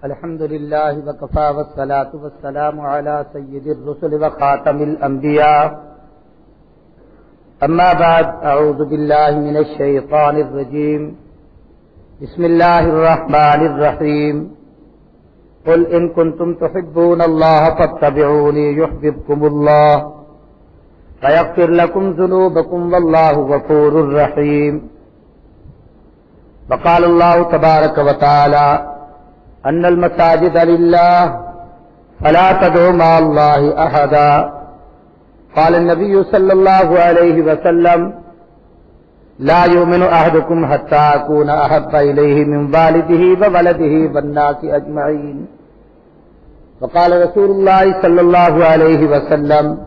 الحمد لله وكفى والصلاة والسلام على سيد الرسل وخاتم الأنبياء أما بعد أعوذ بالله من الشيطان الرجيم بسم الله الرحمن الرحيم قل إن كنتم تحبون الله فاتبعوني يحببكم الله ويغفر لكم ذنوبكم والله غفور رحيم وقال الله تبارك وتعالى أن المساجد لله فلا تدعوا مع الله أحدا قال النبي صلى الله عليه وسلم لا يؤمن أحدكم حتى أكون أحب إليه من والده وولده والناس أجمعين وقال رسول الله صلى الله عليه وسلم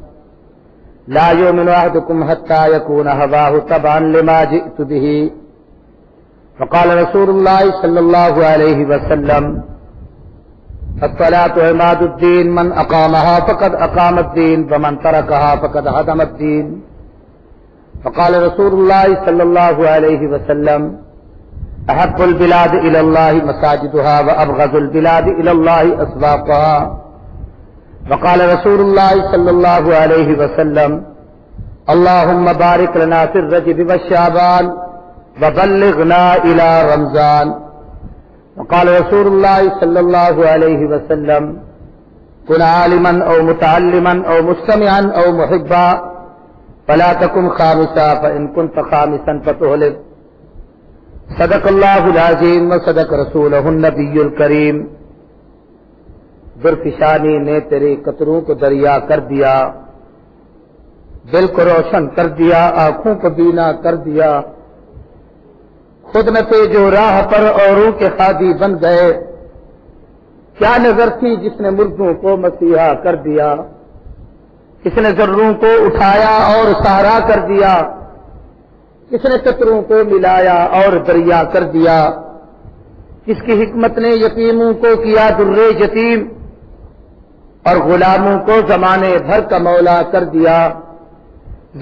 لا يؤمن أحدكم حتى يكون هواه تبعا لما جئت به وقال رسول الله صلى الله عليه وسلم الصلاة عماد الدين من أقامها فقد أقام الدين ومن تركها فقد هدم الدين وقال رسول الله صلى الله عليه وسلم أحب البلاد إلى الله مساجدها وأبغض البلاد إلى الله أسواقها وقال رسول الله صلى الله عليه وسلم اللهم بارك لنا في الرجب والشعبان وبلغنا إلى رمضان وقال رسول الله صلى الله عليه وسلم كن عالما أو متعلما أو مستمعا أو محبا فلا تكن خامسا فإن كنت خامسا فتهلك صدق الله العظيم وصدق رسوله النبي الكريم درفشانی نے تیرے قطروں کو دریا کر دیا، دل کو روشن کر دیا، آنکھوں کو بینا کر دیا، خود نہ تھے جو راہ پر اوروں کے خادی بن گئے، کیا نظر تھی جس نے مردوں کو مسیحا کر دیا، کس نے ذروں کو اٹھایا اور سہارا کر دیا، کس نے قطروں کو ملایا اور دریا کر دیا، کس کی حکمت نے یتیموں کو کیا در یتیم اور غلاموں کو زمانے بھر کا مولا کر دیا،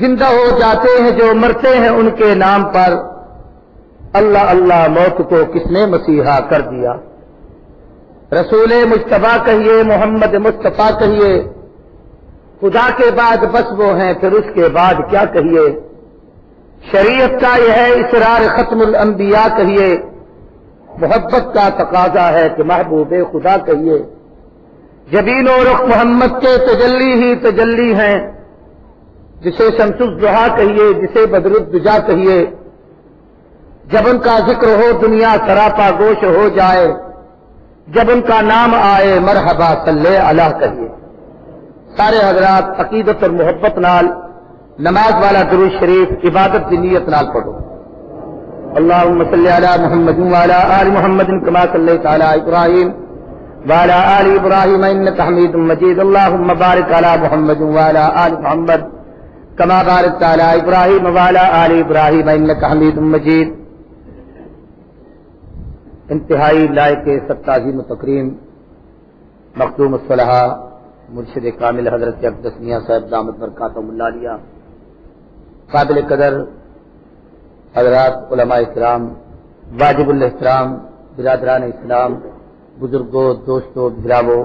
زندہ ہو جاتے ہیں جو مرتے ہیں ان کے نام پر، اللہ اللہ موت کو کس نے مسیحا کر دیا۔ رسول مجتبیٰ کہیے، محمد مصطفیٰ کہیے، خدا کے بعد بس وہ ہیں پھر اس کے بعد کیا کہیے، شریعت کا یہ ہے اسرار ختم الانبیاء کہیے، محبت کا تقاضا ہے کہ محبوب خدا کہیے، جبین و رخ محمد کے تجلی ہی تجلی ہیں، جسے شمس الضحیٰ کہیے، جسے بدر الدجا کہیے، جب ان کا ذکر ہو دنیا سراپا گوش ہو جائے، جب ان کا نام آئے مرحبا صلی اللہ کہیے۔ سارے حضرات عقیدت اور محبت نال نماز والا درود شریف عبادت کی نیت نال پڑھو۔ اللہم صلی علی محمد وعلی آل محمد کما صلیت علی ابراہیم وعلی آل ابراہیم انک حمید مجید، اللہم بارک علی محمد وعلی آل محمد کما بارکت علی ابراہیم وعلی آل ابراہیم انک حمید مجید۔ انتہائی لائق سب تعظیم و تکریم مخدوم الصلحہ مرشد کامل حضرت اقدس میاں صاحب دامت برکاتہم اللہ علیہ، قابل قدر حضرات علماء کرام، واجب الاحترام برادران اسلام، بزرگوں، دوستوں، بھراووں،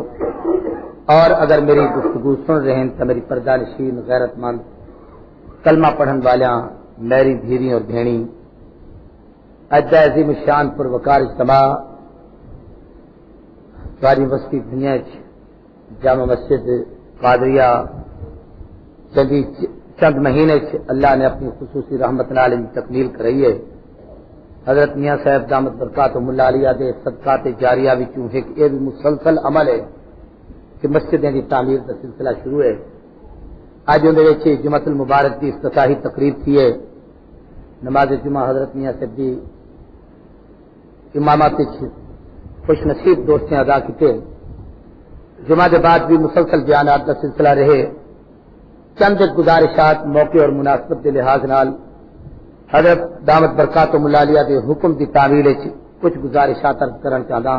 اور اگر میری گفتگو سن رہے ہیں تو میری پردہ نشین غیرت مند کلمہ پڑھن والیاں میری بھیری اور بھینی، اج عظیم شان پر وقار اجتماع ساری وسطی دنیا جامع مسجد قادریہ چند مہینے اللہ نے اپنی خصوصی رحمت نال تکمیل کرائی ہے۔ حضرت میاں صاحب دامت برکاتہم اللہ علیہ دے صدقات جاریہ وچوں ایک یہ بھی مسلسل عمل ہے کہ مسجدیں دی تعمیر کا سلسلہ شروع ہے۔ اج اندر وچ جمعۃ المبارک کی افتتاحی تقریب تھی ہے، نماز جمعہ حضرت میاں صاحب دی امامات خوش نصیب دوستیں ادا کیتے، جمعہ کے بعد بھی مسلسل بیانات کا سلسلہ رہے۔ چند گزارشات موقع اور مناسبت کے لحاظ نال حضرت دامت برکاتہم اللہ علیہ دے حکم کی تعمیل کچھ گزارشات عرض کرنا چاہتا،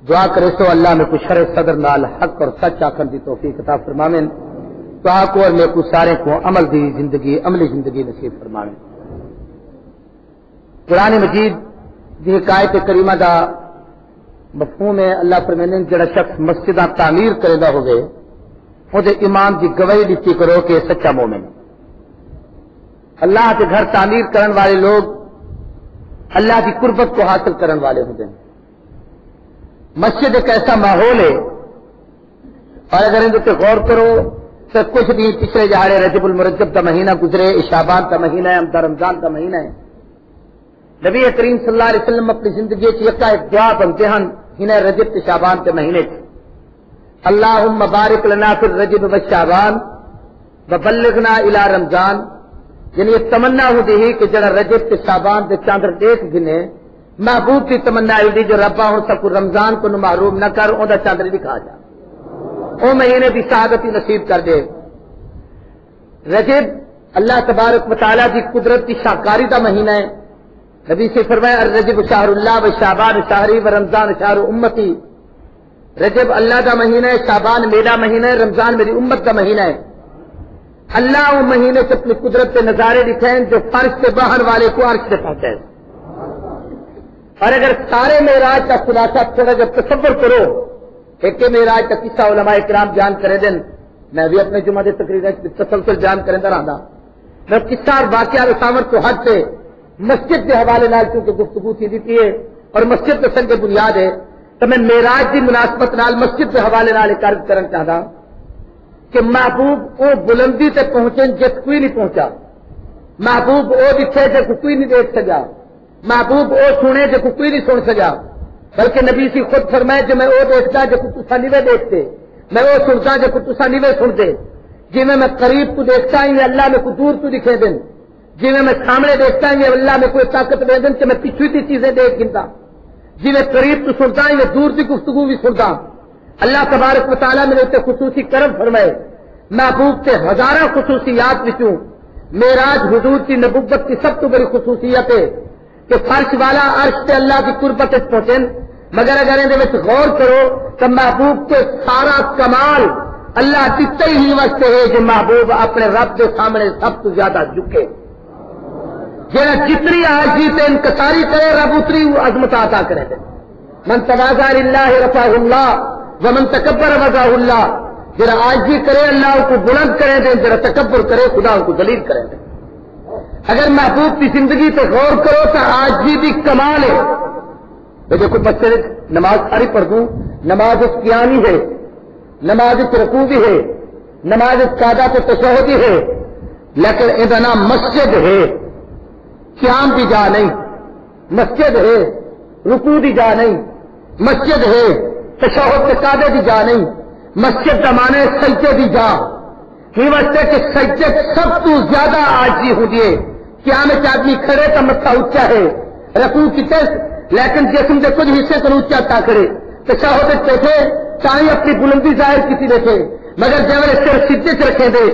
دعا کرے سو اللہ میں کچھ شرع صدر نال حق اور سچ آخر دی توفیق عطا فرماویں، دعا کو اور میں کو سارے کو عمل دی زندگی عملی زندگی نصیب فرماویں۔ قرآن مجید دی حکایت کریمہ دا مفہوم ہے اللہ فرمانے جڑا شخص مسجد تعمیر کرتا ہوئے وہ ایمان کی گواہی دیتی کرو کہ سچا مومن اللہ کے گھر تعمیر کرنے والے لوگ اللہ کی قربت کو حاصل کرنے والے ہوتے ہیں. مسجد ایک ایسا ماحول ہے اور اگر ان پہ غور کرو تو کچھ بھی پچھلے جہاڑے رجب المرجب کا مہینہ گزرے، شعبان کا مہینہ ہے، رمضان کا مہینہ ہے. نبی کریم صلی اللہ علیہ وسلم اپنی زندگی کی ایک دعا بنتے ہیں انہیں رجب کے شعبان کے مہینے سے اللہم بارک لنا فی الرجب والشعبان وبلغنا الی رمضان. یعنی یہ تمنا ہوتی ہے کہ جڑا رجب کے شعبان کے چاندر دیکھ گنے محبوب کی تمنا ہوتی جو ربا ہوں سب کو رمضان کو محروم نہ کر اون دا چاندر دکھا جا او مہینے کی سعادتی نصیب کر دے. رجب اللہ تبارک و تعالیٰ کی قدرت کی شاہکاری کا مہینہ ہے. نبی سے فرمایا الرجب شہر اللہ و شعبان شہری و رمضان شہر امتی. رجب اللہ کا مہینہ ہے، شعبان میرا مہینہ ہے، رمضان میری امت کا مہینہ ہے. اللہ وہ مہینے سے اپنی قدرت کے نظارے دکھائیں جو فرش سے باہر والے کو عرش سے پہنچائے. اور اگر سارے معراج کا خلاصہ تھوڑا جب تصور کرو ایک معراج کا قصہ علماء کرام بیان کرے دن، میں بھی اپنے جمعہ تقریر تسلسل بیان کریں رہا میں قصہ اور واقعہ سامر کو حد سے مسجد کے حوالے نال کیونکہ گفتگو کی دیتی ہے اور مسجد کے سنگ بنیاد ہے تو میں معراج کی مناسبت نال مسجد کے حوالے نال ایک عرض کرنا چاہتا کہ محبوب وہ بلندی تک پہنچے جس کوئی نہیں پہنچا. محبوب وہ دکھے جس کوئی نہیں دیکھ سکا. محبوب وہ سنے جس کوئی نہیں سن سکا. بلکہ نبی سی خود فرمائے جو میں وہ دیکھتا جس کو تسا نہیں دیکھتے، میں وہ سنتا جس کو تسا نہیں سنتے. جی میں قریب کو دیکھتا ہوں اللہ میں کوئی دور تو دکھے دن، جی میں سامنے دیکھتا ہوں اللہ میں کوئی طاقت دے دن کہ میں پیچھے کی چیزیں دیکھ گنتا. جی میں قریب تو سنتا ہوں میں دور کی گفتگو بھی سنتا. اللہ تبارک و تعالیٰ میرے اتنے خصوصی کرم فرمائے. محبوب کے ہزاروں خصوصیات وچوں معراج حضور کی نبوت کی سب تو بڑی خصوصیت ہے کہ فرش والا عرش سے اللہ کی قربت پہنچے. مگر اگر ان غور کرو تو محبوب کے سارا کمال اللہ دیتے ہی واسطے ہے جو محبوب اپنے رب کے سامنے سب تو زیادہ جھکے. جہاں جتنی عاجزی تے انکساری کرے رب اتنی عظمت عطا کرے. من تواضع للہ رفعہ اللہ ومن تکبر وضعہ اللہ. جرا عاجزی کرے اللہ کو بلند کرے دے، جرا تکبر کرے خدا ان کو ذلیل کرے دے. اگر محبوب کی زندگی پہ غور کرو تو عاجزی بھی کمال ہے. دیکھو بچے نماز ساری پڑھ دوں، نماز قیامی ہے، نماز رکوع بھی ہے، نماز قعدہ تو تشہد ہے، لیکن ان کا نام مسجد ہے. قیام بھی جا نہیں، مسجد ہے. رکوع بھی جا نہیں، مسجد ہے. تشہد کے قعدے بھی جا نہیں. مسجد کا معنی سجدے بھی جا ہی واسطے کہ سجدے سب تو زیادہ عاجزی ہوتی ہے. قیام میں آدمی کھڑے کا متھا اونچا ہے، رکوع کی تیز لیکن جسم کے کچھ حصے کو اونچا تا کرے. تشہد بیٹھے چاہے اپنی بلندی ظاہر کسی بیٹھے مگر جب سر سیدھے سے رکھے دے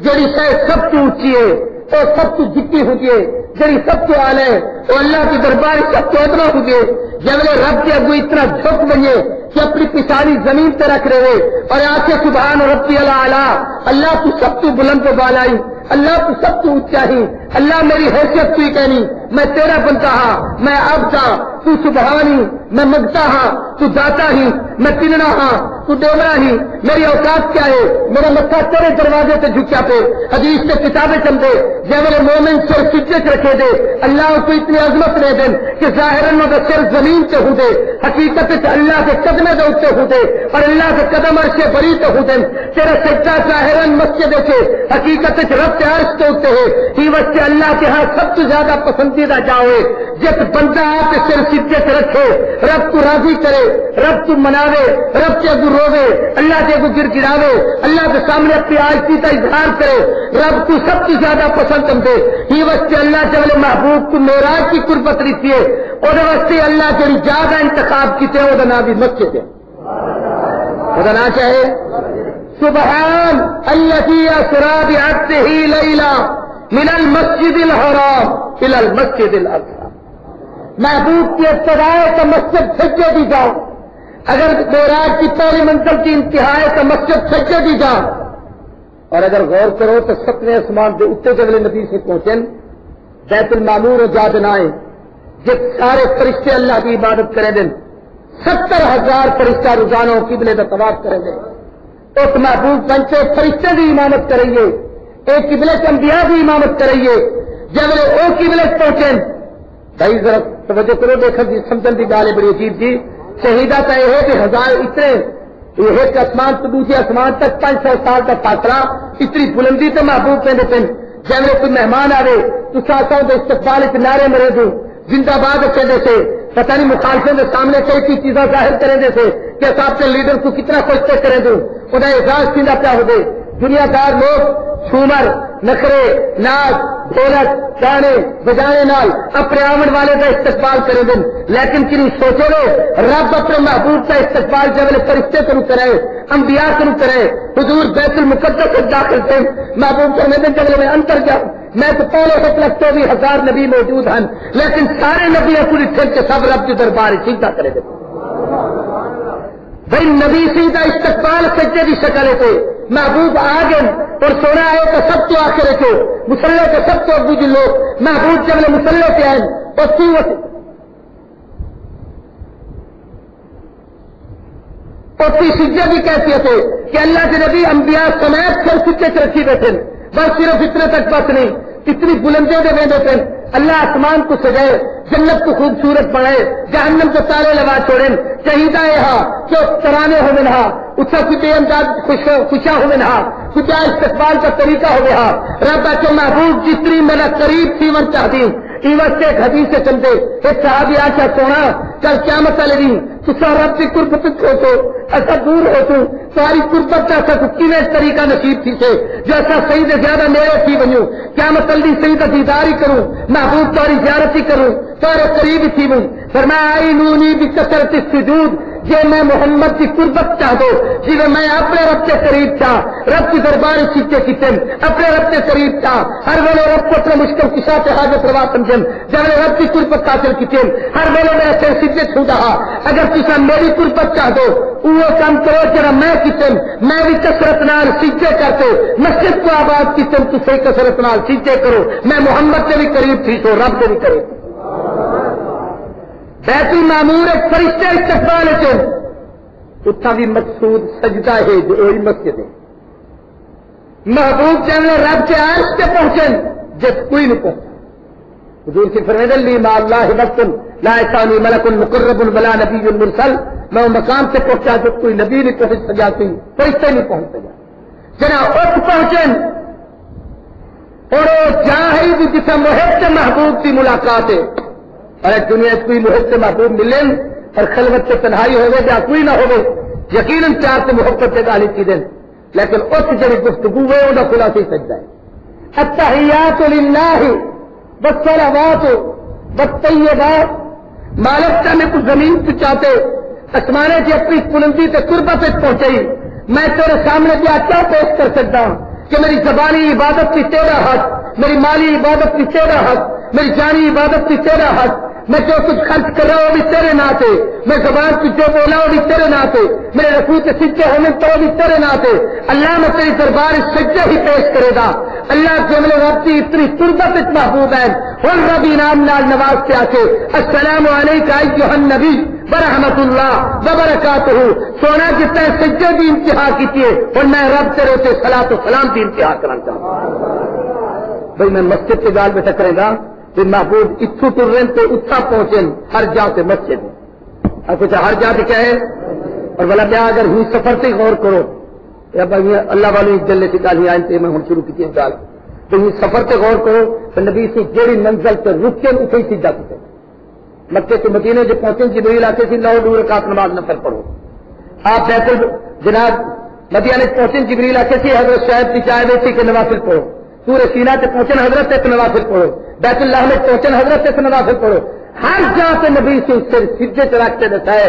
جڑی شاید سب تو اونچی ہے اور سب تو جھکی ہوتی ہے، جڑی سب تو اعلی ہے وہ اللہ کی دربار سب تو اتنا ہوتی ہے. جب رب کے اگو اتنا جھک بنے کہ اپنی پچھانی زمین پہ رکھ رہے اور آخر سبحان ربی الاعلی، اللہ تو سب تو بلند و بالائی، اللہ تو سب تو اونچا ہی، اللہ میری حیثیت تو کہنی میں تیرا بنتا ہاں، میں اب تھا تو سبحانی، میں منگتا ہاں تو داتا ہی، میں تننا ہاں تو دیورا ہی. میری اوقات کیا ہے؟ میرا متھا تیرے دروازے سے جھکیا پہ. حدیث سے کتابیں چلتے جب میرے مومن سر سجدے سے رکھے دے اللہ کو اتنی عظمت دے دیں کہ ظاہر سر زمین سے ہو دے، حقیقت سے اللہ کے قدمے دے اتنے ہو دے اور اللہ کے قدم عرش سے بری تو ہو دیں. تیرا سجدہ ظاہر مسجد سے حقیقت سے رب کے عرش کے اتنے ہے. ہی وقت اللہ کے ہاں سب سے زیادہ پسندیدہ جاؤ جب بندہ آپ سر سجدے سے رکھے، رب کو راضی کرے، رب کو مناوے، رب کے اگو روے، اللہ کے اگو گر گراوے، اللہ کے سامنے اپنی عاجزی کا اظہار کرے، رب کو سب سے زیادہ پسند کرتے. ہی وقت اللہ کے محبوب کو معراج کی قربت رہتی ہے اور واسطے اللہ کے زیادہ انتخاب کیتے وہ نام بھی مسجد ہے. وہ نام چاہے سبحان الذی اسری بعبدہ لیلا من المسجد الحرام الى المسجد الاقصى. محبوب کی ابتدا ہے تو مسجد سجدے دی جاؤ. اگر معراج کی پہلی منزل کی انتہا ہے تو مسجد سجدے دی جاؤ. اور اگر غور کرو تو 7ویں آسمان کے اتنے جب نبی سے پہنچے بیت المعمور و جا بنائے جب سارے فرشتے اللہ کی عبادت کرے دن 70 1000 فرشتہ روزانہ قبلے کا طواف کریں گے. اس محبوب پنچے فرشتے کی امامت کریں گے, ایک قبلے کے انبیاء کی امامت کریں گے. جب وہ قبلے پہنچے بھائی ذرا توجہ کرو, دیکھا جی سمجھن کی گال بڑی عجیب جی. شہیدہ کا یہ ہے کہ 1000 اتنے یہ ایک آسمان سے دوسرے آسمان تک 500 سال کا فاصلہ, اتنی بلندی سے محبوب پہ دیتے. جب کوئی مہمان آئے تو ساتھوں کے استقبال نعرے مرے دوں زندہ باد کہتے تھے, پتہ نہیں مخالفوں کے سامنے کئی چیزیں ظاہر کریں دے تھے کہ صاحب کے لیڈر کو کتنا کچھ کریں دوں. انہیں اعزاز سیدھا پیا ہو گئے. دنیا دار لوگ چھومر نخرے ناز ڈھولک گانے بجانے نال اپنے آمن والے کا استقبال کریں دن, لیکن کنو سوچو گے رب اپنے محبوب کا استقبال جب فرشتے کرو کرے, انبیاء کرو کرے, حضور بیت المقدس سے داخل تھے محبوب کرنے دن جب میں انتر جا میں تو پہلے سے پلس 24,000 نبی موجود ہیں, لیکن سارے نبی پوری پھر کے سب رب کے دربار سیدھا کرے دے. بھائی نبی سیدھا استقبال سجدے کی شکل ہے, محبوب آ گئے اور سونا آئے تو سب تو آخر رکھو مسلح کے سب تو ابو جی لوگ محبوب جب مسلح سے آئے اور سجدے کی کیفیت ہے کہ اللہ کے نبی انبیاء سمیت سر سکے سے رکھی بیٹھے, بس صرف اتنے تک بس نہیں, اتنی بلندیوں کے بے بیٹھے. اللہ آسمان کو سجائے, جنت کو خوبصورت بنائے, جہنم کو تالے لگا چھوڑے, شہیدہ یہاں جو ترانے ہو منہا اتنا کوئی بے انداز خوشا ہو منہا کچھ استقبال کا طریقہ ہو گیا. رب کے محبوب جتنی میرا قریب تھی ون چاہتی ایوت سے ایک حدیث سے چلتے ایک صحابی آشا سونا کل کیا مسئلہ دی تو رب کی قربت ہو تو ایسا دور ہو تو ساری قربت کا ایسا کیویں طریقہ نصیب تھی سے جو ایسا صحیح سے زیادہ میرے تھی بنوں کیا مسئلہ دی صحیح دیدار ہی کروں محبوب تاری زیارت ہی کروں سارے قریب ہی تھی بن فرمایا آئی نونی بھی کثرت السجود جی میں محمد کی قربت چاہ دو جی میں اپنے رب کے قریب تھا رب کی دربار سیچے کچن اپنے رب کے قریب تھا ہر ویلے رب کو اپنے مشکل کشا سے حاجت روا سمجھن جب رب کی قربت حاصل کچن ہر ویلے میں ایسے سیچے چھو رہا اگر کسی میری قربت چاہ دو وہ کام کرو جرا میں کچن میں بھی کثرت نال سیچے کرتے مسجد کو آباد کچن تو صحیح کثرت نال سیچے کرو میں محمد سے بھی قریب تھی تو رب سے بھی قریب بیت المعمور ایک فرشتے استقبال ہے اتنا بھی مقصود سجدہ ہے جو وہی مسجد ہے محبوب چاہنے رب کے عرش سے پہنچے جب کوئی نہیں پہنچا حضور کی فرمائد لی ما اللہ وقت لا یسانی ملک مقرب ولا نبی مرسل میں وہ مقام سے پہنچا جب کوئی نبی نہیں پہنچ سکا کوئی فرشتے نہیں پہنچ سکا جناب اٹھ پہنچے اور وہ جہاں ہی جسے محب سے محبوب کی ملاقات ہے اور دنیا کوئی محبت سے محبوب ملیں اور خلوت سے تنہائی ہوگی یا کوئی نہ ہوگی یقیناً چار سے محبت سے گالی کی دیں لیکن اس جڑی گفتگو ہے وہ خلاصہ ہی سجدہ ہے التحیات للہ والصلوات والطیبات مالک کا میں کچھ زمین سے چاہتے آسمانے کی اپنی بلندی سے قربت تک پہنچائی میں تیرے سامنے کیا پیش کر سکتا ہوں کہ میری زبانی عبادت کی تیرا حق میری مالی عبادت کی تیرا حق میری جانی عبادت کی تیرا حق میں جو کچھ خرچ کر رہا ہوں وہ بھی تیرے ناتے میں زبان کی جو بولا وہ بھی تیرے ناتے میرے رسول کے سجدے ہونے تو وہ بھی تیرے ناتے اللہ میں تیری دربار سجدے ہی پیش کرے گا اللہ کے میرے رب کی اتنی قربت محبوب ہے ہر رب انعام نال نواز سے آ کے السلام علیکم ایھا النبی برحمت اللہ وبرکاتہ سونا جس نے سجدے کی انتہا کی اور میں رب تیرے سے صلاۃ و سلام کی انتہا کرنا چاہتا ہوں بھائی میں مسجد کے گال پہ ٹکرے گا پھر محبوب اتو ٹر رہے تو اتنا پہنچے ہر جا سے مسجد اور کچھ ہر جا کے کہے اور بلا بیا اگر ہوں سفر سے غور کرو یا بھائی اللہ والے جلنے کی گالی آئے میں ہوں شروع کی گال تو یہ سفر سے غور کرو تو نبی سے جیڑی منزل سے رک کے اسے ہی سیدھا کتے مکے کے مدینے جو پہنچے جبریل آتے تھے 9 دور رکعت نماز نفل پڑھو آپ بیت جناب مدینے پہنچے جبریل آتے تھے حضرت شاہد کی چائے دیتی کہ نوافل پڑھو پورے سینا سے پہنچے حضرت سے نوافل پڑھو بیت اللہ میں پہنچے حضرت سے نوافل پڑھو ہر جا سے نبی سے سیدھے سے رکھتے دیتا ہے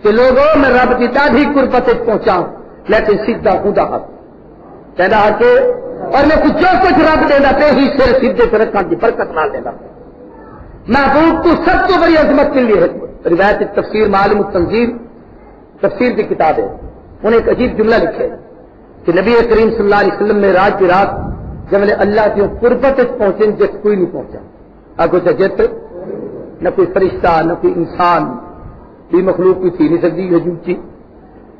کہ لوگوں میں رب کی داڑھی قربت پہنچا لیکن سیدھا خدا حق کہنا ہے کہ اور میں کچھ جو کچھ رب دینا پہ ہی سر سیدھے سے رکھا کی برکت نہ دینا محبوب کو سب کو بڑی عظمت کے لیے ہے روایت تفسیر معالم التنزیل تفسیر کی کتاب ہے انہیں ایک عجیب جملہ لکھے کہ نبی کریم صلی اللہ علیہ وسلم میں رات کی رات جب اللہ کی قربت پہنچے جس کوئی نہیں پہنچا اگو جت نہ کوئی فرشتہ نہ کوئی انسان بھی مخلوق کوئی تھی نہیں سکتی وجود کی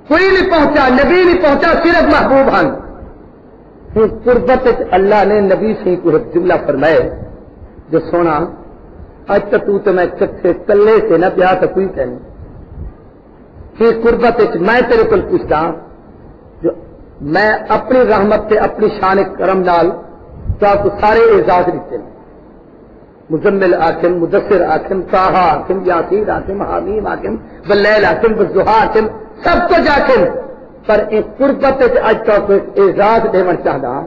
کوئی نہیں پہنچا نبی نہیں پہنچا صرف محبوب ہن قربت اللہ نے نبی سے کوئی جملہ فرمائے جو سونا اج تک تو میں کٹھے کلے سے نہ پیا تو کوئی کہنے کہ قربت میں تیرے کو پوچھتا جو میں اپنی رحمت سے اپنی شان کرم نال تو آپ کو سارے اعزاز دیتے ہیں مزمل آکم مدثر آکم طاہا آکم یاسین آکم حمیم آکم واللیل آکم والضحیٰ آکم سب کچھ آکم پر ایک قربت اج تک اعزاز دیون چاہتا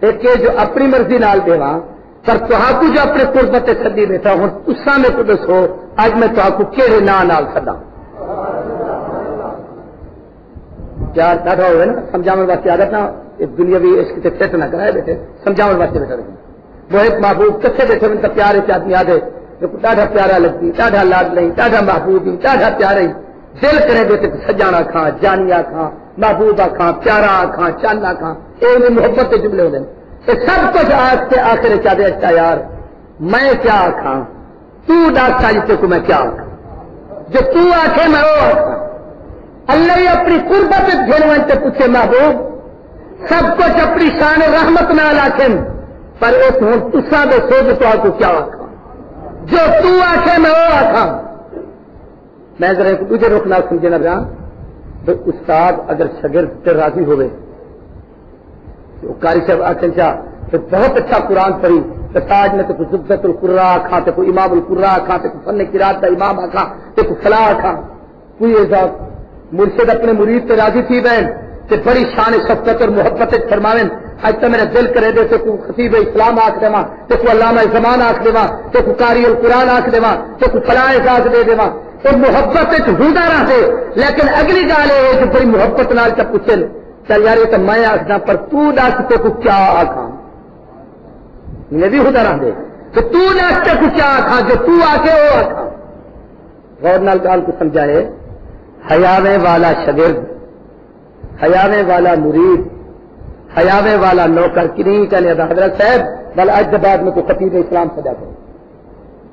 ایک جو اپنی مرضی نال دیواں پر تو جو اپنے قربت سدی بیٹھا ہوں تساں میں کو دسو اج میں تو کہڑے نا نال سدا پیار ڈاٹا ہوئے نا سمجھاون واسطے عادت نہ دنیاوی عشق تے فٹ نہ کرائے بیٹھے سمجھاون واسطے بیٹھے وہ ایک محبوب کتنے بیٹھے میں تو پیارے سے آدمی آدھے ڈاڈا پیارا لگتی ڈاڈا لاڈ لئی ڈاڈا محبوب ہی ڈاڈا پیارا ہی دل کرے بیٹے سجانا کھاں جانیا کھاں محبوبہ کھاں پیارا کھاں چانا کھاں یہ محبت کے جملے ہوتے ہیں یہ سب کچھ آج سے آخر چاہتے اچھا یار میں کیا آخاں تو ڈاکٹر جیسے کو میں کیا آخاں جو تو آخے میں وہ آخاں اللہ ہی اپنی قربت گھنوان سے پوچھے محبوب سب کچھ اپنی شان رحمت نال آخن پر اس ہوں تساں دے سوچ تو آپ کو کیا آخاں جو تو آخے میں وہ آخاں میں ذرا ایک دوسرے رخ نال سمجھنا رہا بھائی استاد اگر شاگرد سے راضی ہوئے تو قاری صاحب آخر چاہ تو بہت اچھا قرآن پڑھی تو تاج میں تو کوئی زبدت القرا آخا تو کوئی امام القرا آخا تو کوئی فن قرات کا امام آخا تو کوئی فلاح آخا کوئی ایسا مرشد اپنے مرید سے راضی تھی بہن کہ بڑی شان شفقت اور محبت فرماوین آج تو میرا دل کرے دے تو کوئی خطیب اسلام آخ دے تو کوئی علامہ زمان آخ دے تو کوئی قاری القرآن آخ دے تو کوئی فلاح اعزاز دے دے تو محبت ہوندا رہے لیکن اگلی گال ہے کہ بڑی محبت نال چ پوچھے چل یار یہ تو میں آخنا پر تو دس تو کو کیا آخا یہ بھی ہوتا رہے کہ تو دس تو کو کیا آخا جو تو آ کے وہ آخا غور نال گال کو سمجھائے حیاوے والا شاگرد حیاوے والا مرید حیاوے والا نوکر کی نہیں کہنے حضرت صاحب بل اج بعد میں کو خطیب اسلام سجا کرو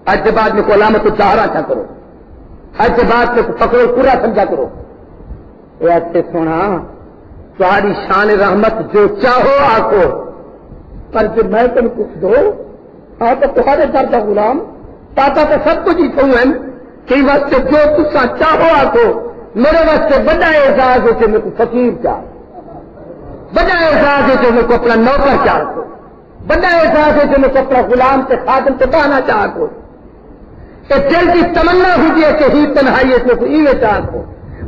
اج بعد میں کو علامت الطاہرہ کیا کرو اج بعد میں کو فقر القرا سمجھا کرو یہ ایسے سونا تمہاری شان رحمت جو چاہو آخو پر جو میں تم کچھ دو ہاں تو تمہارے در کا غلام پاتا تو سب کچھ ہی کہوں کہ واسطے جو تسا چاہو آخو میرے واسطے بڑا اعزاز ہے کہ میں کو فقیر چاہ بڑا اعزاز ہے کہ میں کو اپنا نوکر چاہ بڑا اعزاز ہے کہ میں کو اپنا غلام سے خادم سے بہانا چاہ کو کہ دل کی تمنا ہوئی ہے کہ ہی تنہائی اس میں کو ایویں چاہ کو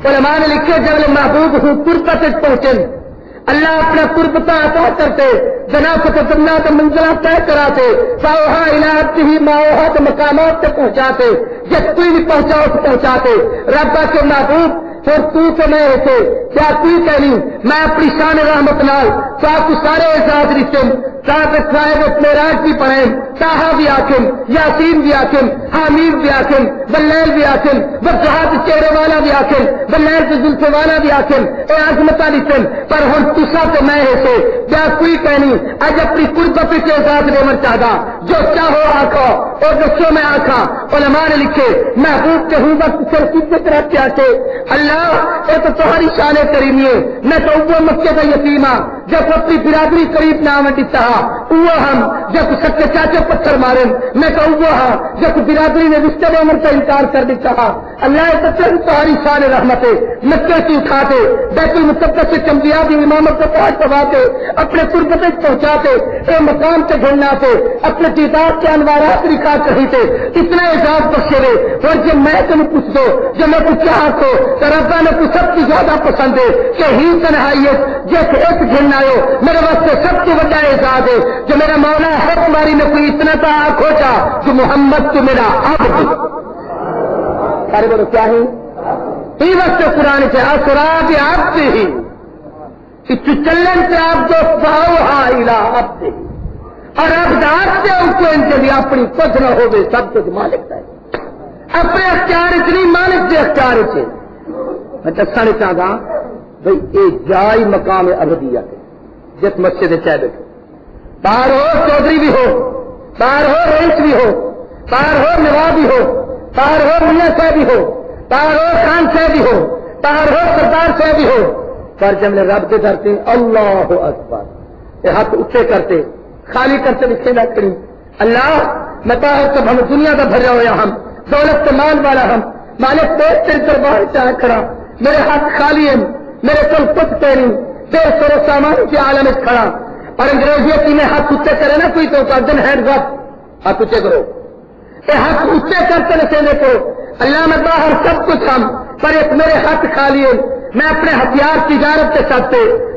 علماء نے لکھے جب محبوب ہوں قربت پہنچے اللہ اپنا قربتا عطا کرتے جناب کو جنات منزلہ طے کراتے فاوہا الی عبدہ ما اوہا تو مقامات تک پہنچاتے جس کوئی بھی پہنچاؤ تو پہنچاتے رب کے محبوب پھر تو میں ہوتے کیا کوئی کہنی میں اپنی شان رحمت نال تو آپ کو سارے اعزاز رشتے صاحب معراج بھی پڑھیں طاہا بھی آکم یاسین بھی آکم حمیم بھی آکم واللیل بھی آکم والضحیٰ چہرے والا بھی آکم واللیل زلفے والا بھی آکم اے عظمتہ رشتن پر ہن تسا تو میں ہوتے کیا کوئی کہنی اج اپنی قربت کے اعزاز دیون چاہتا جو چاہو آخو اور دسو میں آخا علماء نے لکھے محبوب کے ہوں وقت سے کی طرح کیا کہ اللہ یہ تو تمہاری شان کریمی ہے میں تو وہ مکے کا یتیم ہاں جب اپنی برادری قریب نہ آمن دیتا وہ ہم جب سچے چاچے پتھر مارے میں تو وہ ہاں جب برادری نے رشتے عمر کا انکار کر دیتا اللہ تو تمہاری شان رحمت ہے مکے سے اٹھاتے بیت المقدس سے چمبیا بھی امامت کو پہنچ پواتے اپنے قربت پہنچاتے اے مقام سے گھومنا تھے اپنے دیدار کے انوارات رکھا کہیں تھے اتنا اعزاز بخشے ہوئے اور جب میں تمہیں پوچھ دو جب میں کچھ کیا آخو تو ربا نے کچھ سب سے زیادہ پسند ہے کہ ہی تنہائیت جیسے ایک گھننا ہو میرے واسطے سب سے بڑا اعزاز ہے جو میرا مولا ہے تمہاری میں کوئی اتنا تھا آنکھوں کا جو محمد تو میرا عبد سارے بولو کیا ہے ہی وقت قرآن سے اسراب آپ سے ہی چلن سے آپ جو فاوہا الی عبدہ اور اب آپ سے ان کو ان کے لیے اپنی کچھ نہ ہو گئے سب کچھ مالک ہے اپنے اختیار اتنی مالک کے اختیار سے میں دسنا چاہتا بھائی یہ جائی مقام ابدیت ہے جس مسجد چاہ بیٹھو باہر ہو چودھری بھی ہو باہر ہو رئیس بھی ہو باہر ہو نواب بھی ہو باہر ہو میاں صاحب بھی ہو تارو خان سے بھی ہو، تارو سردار سے بھی ہو، پر جب میں رب کے ڈرتے اللہ اکبر یہ ہاتھ اٹھے کرتے خالی کرتے لکھے نہ کری اللہ میں طاہر سب ہم دنیا کا بھرا ہوا ہم دولت سے مال والا ہم مالک پیٹ تیرے دربار چاہ کھڑا میرے ہاتھ خالی ہیں میرے کل کچھ نہیں بے سر و سامان کے عالم میں کھڑا اور انگریزیوں کی میں ہاتھ اٹھے کرے نا کوئی تو دن ہینڈ اپ ہاتھ اٹھے کرو یہ ہاتھ اٹھے کرتے نہ کو اللہ میں باہر سب کچھ ہم پر ایک میرے ہاتھ خالی ہے میں اپنے ہتھیار تجارت کے ساتھ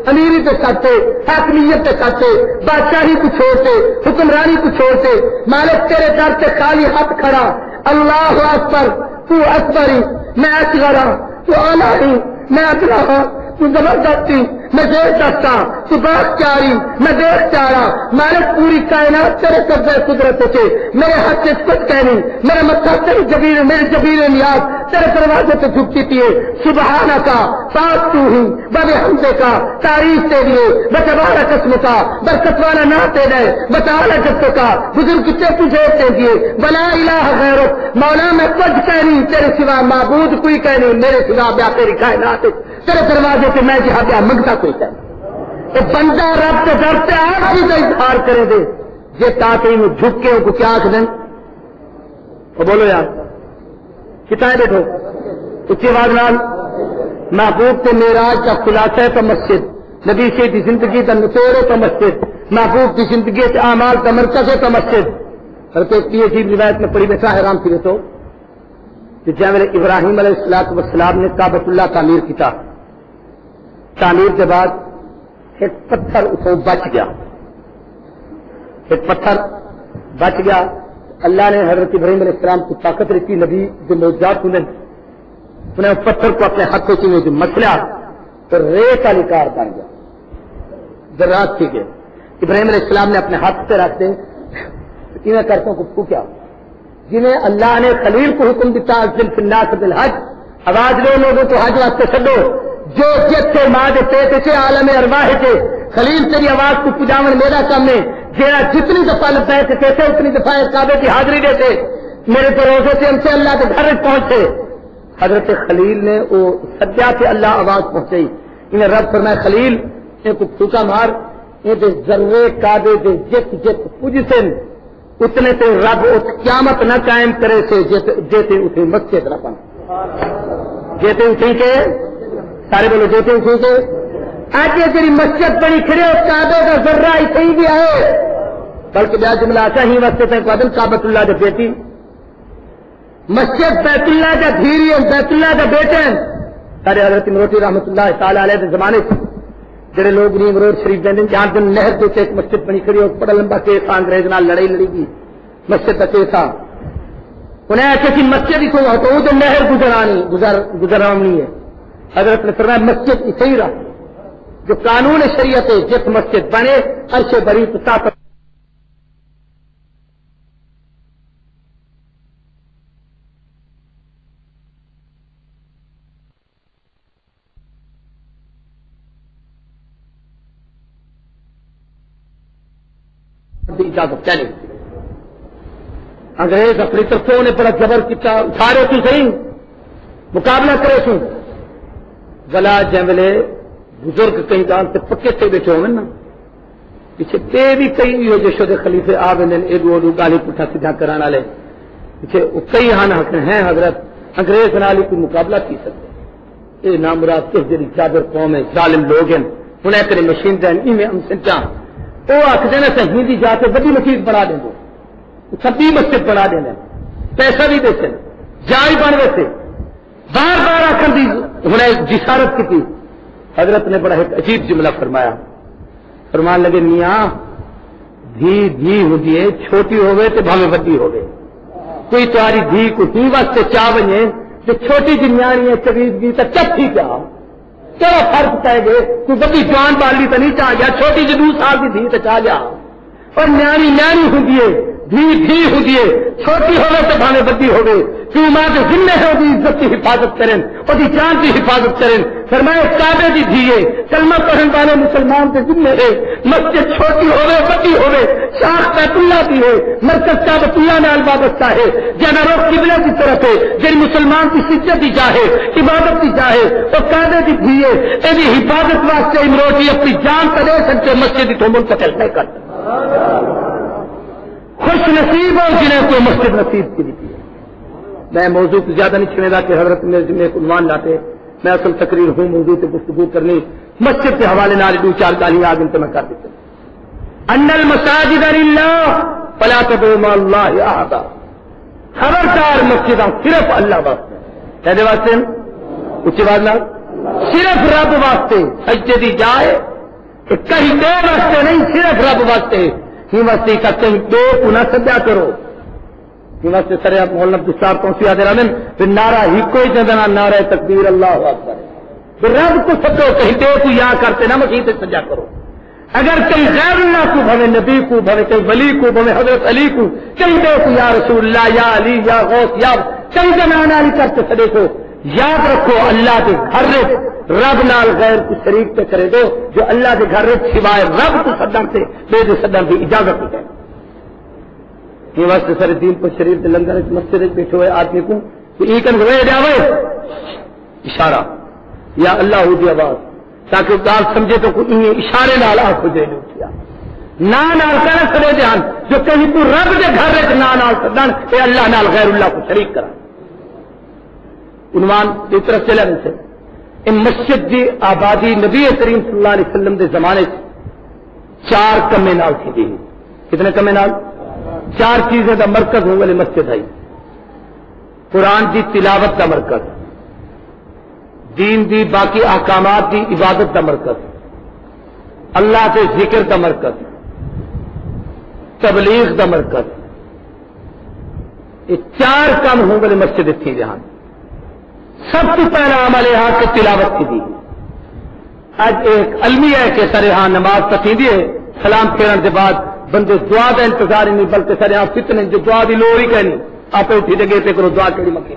امیری کے ساتھ حاکمیت کے ساتھ بادشاہی کو چھوڑتے حکمرانی کو چھوڑتے مالک تیرے در سے خالی ہاتھ کھڑا اللہ اکبر تو اکبری میں اکبر تو اعلی میں ادنا تو زبردستی میں دیکھ سکتا تو بات چاری میں دیکھ چارا مالک پوری کائنات تیرے قبضے قدرت سے میرے ہاتھ سے کچھ کہنی میرا متھا تیری جبیر میری جبیر نیاز تیرے دروازے پہ جھکتی تھی سبحانہ کا پاک تو ہی بب حمدے کا تعریف تیری بتبارہ قسم کا برکت والا نہ تیرے بتالا جب کا بزرگ کتنے تجھے دے دیے بلا الہ غیرک مولا میں کچھ کہنی تیرے سوا معبود کوئی کہنی میرے سوا بیا تیری کائنات تیرے دروازے پہ میں جہاں پہ منگتا کوئی کہنا بندہ رب سے ڈرتے آپ ہی کا اظہار کرے دے یہ تاکہ میں جھک کے ان کو کیا آنکھ دیں اور بولو یار کتائیں بیٹھو اچھی آواز نال محبوب کے معراج کا خلاصہ ہے تو مسجد نبی سے زندگی کا نچوڑ ہے تو مسجد محبوب کی زندگی کے اعمال کا مرکز ہے تو مسجد بلکہ یہ عجیب روایت میں پڑھی بیٹھا حیران تھی تو کہ جب میرے ابراہیم علیہ السلام نے کعبۃ اللہ تعمیر کیا تعمیر کے بعد ایک پتھر اسے بچ گیا ایک پتھر بچ گیا اللہ نے حضرت ابراہیم علیہ السلام کی طاقت رکھی نبی جو موجود انہیں اس پتھر کو اپنے ہاتھوں سے جو مسلا تو ریت کا نکار بن گیا ذرات ٹھیک ہے ابراہیم علیہ السلام نے اپنے ہاتھ سے رکھ دیں انہیں کرتوں کو پھوکیا جنہیں اللہ نے خلیل کو حکم دیتا الناس بالحج آواز لو لوگوں کو حج واسطے چلو جو جت سے ماں کے پیٹ سے عالم ارواح سے خلیل تیری آواز کو پجاون میرا کام ہے جیڑا جتنی دفعہ لبیک کہتے اتنی دفعہ کعبے کی حاضری دیتے میرے دروازے سے ہم سے اللہ کے گھر پہنچے حضرت خلیل نے وہ سجا سے اللہ آواز پہنچائی انہیں رب فرمائے خلیل ان کو پھوکا مار یہ ذرے کعبے دے جت جت پوجسن اتنے سے رب قیامت نہ قائم کرے سے جیتے اٹھے مسجد نہ بن جیتے اٹھی کے سارے بولو جیتے اٹھی کے آج یہ تیری مسجد بنی کھڑے اس کعبے کا ذرہ اتنے بھی آئے بلکہ بیا جملہ آتا ہی وقت تک قدم کعبۃ اللہ جب بیٹی مسجد بیت اللہ کا دھیری ہے بیت اللہ کا بیٹے ہیں سارے حضرت مروٹی رحمۃ اللہ تعالی علیہ کے زمانے سے جڑے لوگ نہیں روڈ شریف دیں جہاں دن نہر کے ایک مسجد بنی کھڑی اور بڑا لمبا کیس تھا انگریز نال لڑائی لڑی گی مسجد کا کیس تھا انہیں ایسے کہ مسجد ہی تو وہ جو نہر گزرانی ہے حضرت نے فرمایا مسجد اسے ہی رہا جو قانون شریعت ہے جس مسجد بنے عرش بری تو طاقت اجازت کیا نہیں انگریز اپنی طرفوں نے بڑا جبر کیا اٹھارے تو صحیح مقابلہ کرے سو گلا جملے بزرگ کئی گال سے پکے سے بیٹھے ہوئے نا پیچھے تے بھی کئی ہو جشو دے خلیفے آ گئے ایڈو اڈو گالی پٹھا سیدھا کرانا والے پیچھے کئی ہیں حضرت انگریز نالی کوئی مقابلہ کی سکتے یہ نامراد کس جی چادر قوم ہے ظالم لوگ ہیں انہیں کرے مشین دین میں ہم سنچا وہ آخر نا صحیح دی جا کے بڑی مسجد بنا دیں گے سبھی مسجد بنا دیں پیسہ بھی دیتے جائے بن ویسے بار بار آخر دی انہیں جسارت کی تھی حضرت نے بڑا ایک عجیب جملہ فرمایا فرمان لگے میاں دھی دھی ہوتی ہے چھوٹی ہوئے تو بھاوے بڑی ہوئے کوئی تاری دھی کو ہی واسطے چاہ بنے تو چھوٹی جی نیانی ہے قریب کی تو چپ ہی کیا کیا فرق پائے گے تو بڑی جان بالی تو نہیں چاہ گیا چھوٹی جی 2 سال کی دھی تو چاہ جا اور نیانی نیانی ہوتی ہے دھی دھی ہوتی ہے چھوٹی ہوئے تو بھاوے بڑی ہوئے کیوں ماں کے ذمے ہے وہ عزت کی حفاظت کریں اور جان کی حفاظت کریں فرمایا کعبے دی دھیے کلمہ پڑھن والے مسلمان کے ذمے ہے مسجد چھوٹی ہوے بڑی ہوے شاخ بیت اللہ دی ہے مرکز کعبۃ اللہ نال وابستہ ہے جنا رخ قبلے کی طرف ہے جن مسلمان کی سجدت دی جاہے عبادت دی جاہے تو کعبے دی دھیے ایدی حفاظت واسطے امروٹی اپنی جان کا دے سکتے مسجد تو منتقل نہیں کرتے خوش نصیب ہو جنہیں کوئی مسجد نصیب کی دی ہے میں موضوع کو زیادہ نہیں چھیڑا کہ حضرت میرے ذمہ ایک عنوان لاتے میں اصل تقریر ہوں موضوع سے گفتگو کرنی مسجد کے حوالے نال دو چار گالیاں آج ان سے میں کر دیتا ان المساجد للہ فلا تدعوا مع اللہ احدا خبردار مسجداں صرف اللہ واسطے کہتے واسطے اچھی بات نہ صرف رب واسطے سجدے دی جائے کہیں دو واسطے نہیں صرف رب واسطے ہی واسطے کا کہیں دو کو نہ سجا کرو واسطے سر مولانا عبدالصار پہنچی آدھے رامن پھر نعرہ ہی کوئی جدنا نعرہ تکبیر اللہ اکبر پھر رب کو سجو کہیں دو کو یا کرتے نہ مسجد سجا کرو اگر کہیں غیر اللہ کو بھوے نبی کو بھوے کہیں ولی کو بھوے حضرت علی کو کہیں دو کو یا رسول اللہ یا علی یا غوث یا کہیں جنانا علی کرتے سجے کو یاد رکھو اللہ کے گھر رب نال غیر کو شریک پہ کرے دو جو اللہ کے گھر سوائے رب کو سدن سے بے دو سدن کی اجازت ہے یہ واسطے سارے دین پر شریف کے لنگر مسجد بیٹھے ہوئے آدمی کو اشارہ یا اللہ ہو دی آواز تاکہ گال سمجھے تو انہیں اشارے نال آنکھ ہو جائے اٹھیا نال کرے سڑے دھیان جو کہیں تو رب کے گھر نال سدن اے اللہ نال غیر اللہ کو شریک کرا عنوان کی طرف چلا نہیں سے ان مسجد کی آبادی نبی کریم صلی اللہ علیہ وسلم کے زمانے سے 4 کمے نال تھی دی کتنے کمے نال 4 چیزیں دا مرکز ہو والے مسجد ہے قرآن کی تلاوت کا مرکز دین دی باقی احکامات کی عبادت کا مرکز اللہ کے ذکر کا مرکز تبلیغ کا مرکز یہ 4 کام ہوں والے مسجد تھی جہاں سب سے پہلا عمل یہاں کے تلاوت کی دی آج ایک المیہ ہے کہ سر یہاں نماز پڑھی دی ہے سلام پھیرن کے بعد بندے دعا کا انتظار ہی نہیں بلکہ سر یہاں فتنے جو دعا دی لوڑ ہی کہنی آپ اٹھی جگہ پہ کرو دعا کہڑی مکی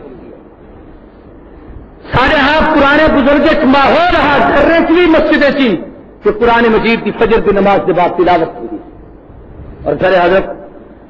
سارے ہاں پرانے بزرگ ایک ماحول رہا گھر کی مسجدیں تھی کہ قرآن مجید کی فجر کی نماز کے بعد تلاوت کی اور سر حضرت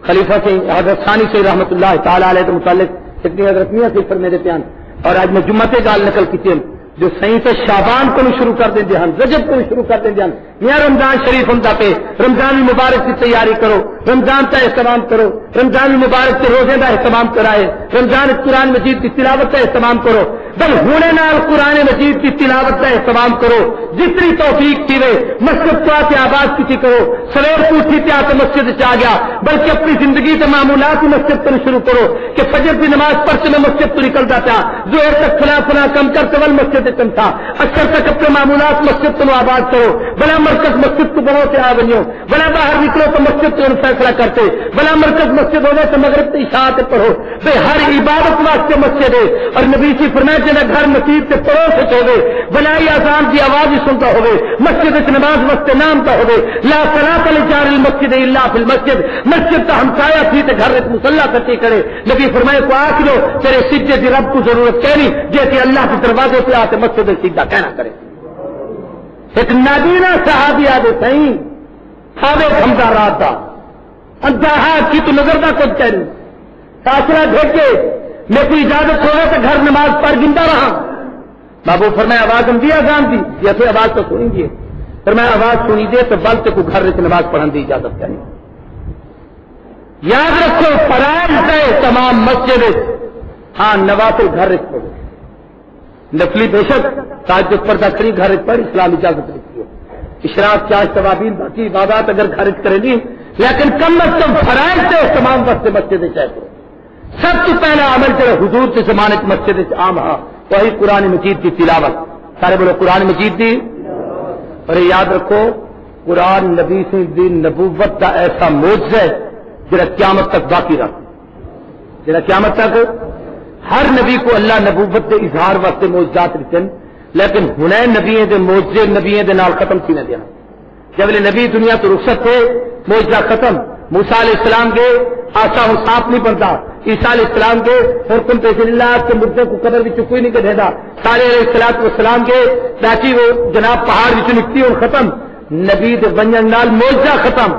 خلیفہ سے حضرت ثانی سے رحمۃ اللہ تعالی علیہ کے متعلق اتنی حضرت میاں سے میرے پیان اور آج میں جمعہ گال نقل کی تھی جو صحیح سے شعبان کو بھی شروع کر دیں جہاں رجب کو بھی شروع کر دیں جہاں میاں رمضان شریف ہم پہ رمضان المبارک کی تیاری کرو رمضان کا اہتمام کرو رمضان المبارک کے روزے کا اہتمام کرائے رمضان قرآن مجید کی تلاوت کا اہتمام کرو بل ہونے نال قرآن مجید کی تلاوت کا اہتمام کرو جتنی توفیق تھی وے مسجد کو آتے آواز کسی کرو سویر پوچھی تھی آتے مسجد چاہ گیا بلکہ اپنی زندگی کے معمولات مسجد کرنا شروع کرو کہ فجر کی نماز پڑھتے میں مسجد تو نکلتا تھا زہر تک فلاں فلاں کم کرتے ول مسجد کم تھا اکثر تک اپنے معمولات مسجد کو آباد کرو بلا مرکز مسجد کو بڑھو سے آ بنو بلا باہر نکلو تو مسجد کو فیصلہ کرتے بلا مرکز مسجد ہونے تو مغرب کی اشاعت پڑھو بھائی ہر عبادت واسطے مسجد ہے اور نبی کی فرمائش جنہیں گھر مسجد سے پڑوس ہوگے بلائی آزان کی آواز ہی سنتا ہوگے مسجد سے نماز واسطے نام کا ہوگے لا صلاۃ لجار المسجد الا فی المسجد مسجد کا ہمسایہ تھی تو گھر مسلح کرتی کرے نبی فرمائے کو آخ لو تیرے سجدے کی رب کو ضرورت کہنی جیسے اللہ کے دروازے پہ آتے مسجد سیدھا کہنا کرے ایک نابینا صحابی آدھے صحیح تھاوے حمزہ رات دا انداہا کی تو نظر دا کچھ کہنی فاصلہ بھیجے میں کوئی اجازت ہوگا تو گھر نماز پڑھ گنتا رہا بابو فرمایا آواز ہم دیا جان دی یا پھر آواز تو سنیں گے فرمایا آواز سنی دے تو بل تو گھر سے نماز پڑھنے دی اجازت کہنی یاد رکھو فرائض ہے تمام مسجد ہاں نوافل گھر پڑھو نفلی بے شک تاجد پردہ کری گھر پر اسلام اجازت دیتی ہے اشراق چاش توابین باقی عبادات اگر گھر کرے گی لیکن کم از کم فرائض سے تمام وقت مسجد چاہتے سب سے پہلا عمل جو حضور کے زمانے کی مسجد سے عام ہاں وہی قرآن مجید کی تلاوت سارے بولو قرآن مجید دی اور یاد رکھو قرآن نبی سے دین نبوت کا ایسا معجزہ ہے جڑا قیامت تک باقی رہا جڑا قیامت تک ہر نبی کو اللہ نبوت کے اظہار واسطے معجزات رکھن لیکن ہنے نبیوں دے معجزے نبیوں دے نال ختم تھی نہ دینا جب نبی دنیا تو رخصت تھے معجزہ ختم موسیٰ علیہ السلام کے آسا ہوں سانپ نہیں بنتا، عیسیٰ علیہ السلام کے حکم پیسے اللہ کے مردے کو قبر بھی کوئی نہیں کہتا، صالح علیہ السلام کے تاکہ وہ جناب پہاڑ بھی نکتی اور ختم، نبی دے بنجن نال موجزہ ختم،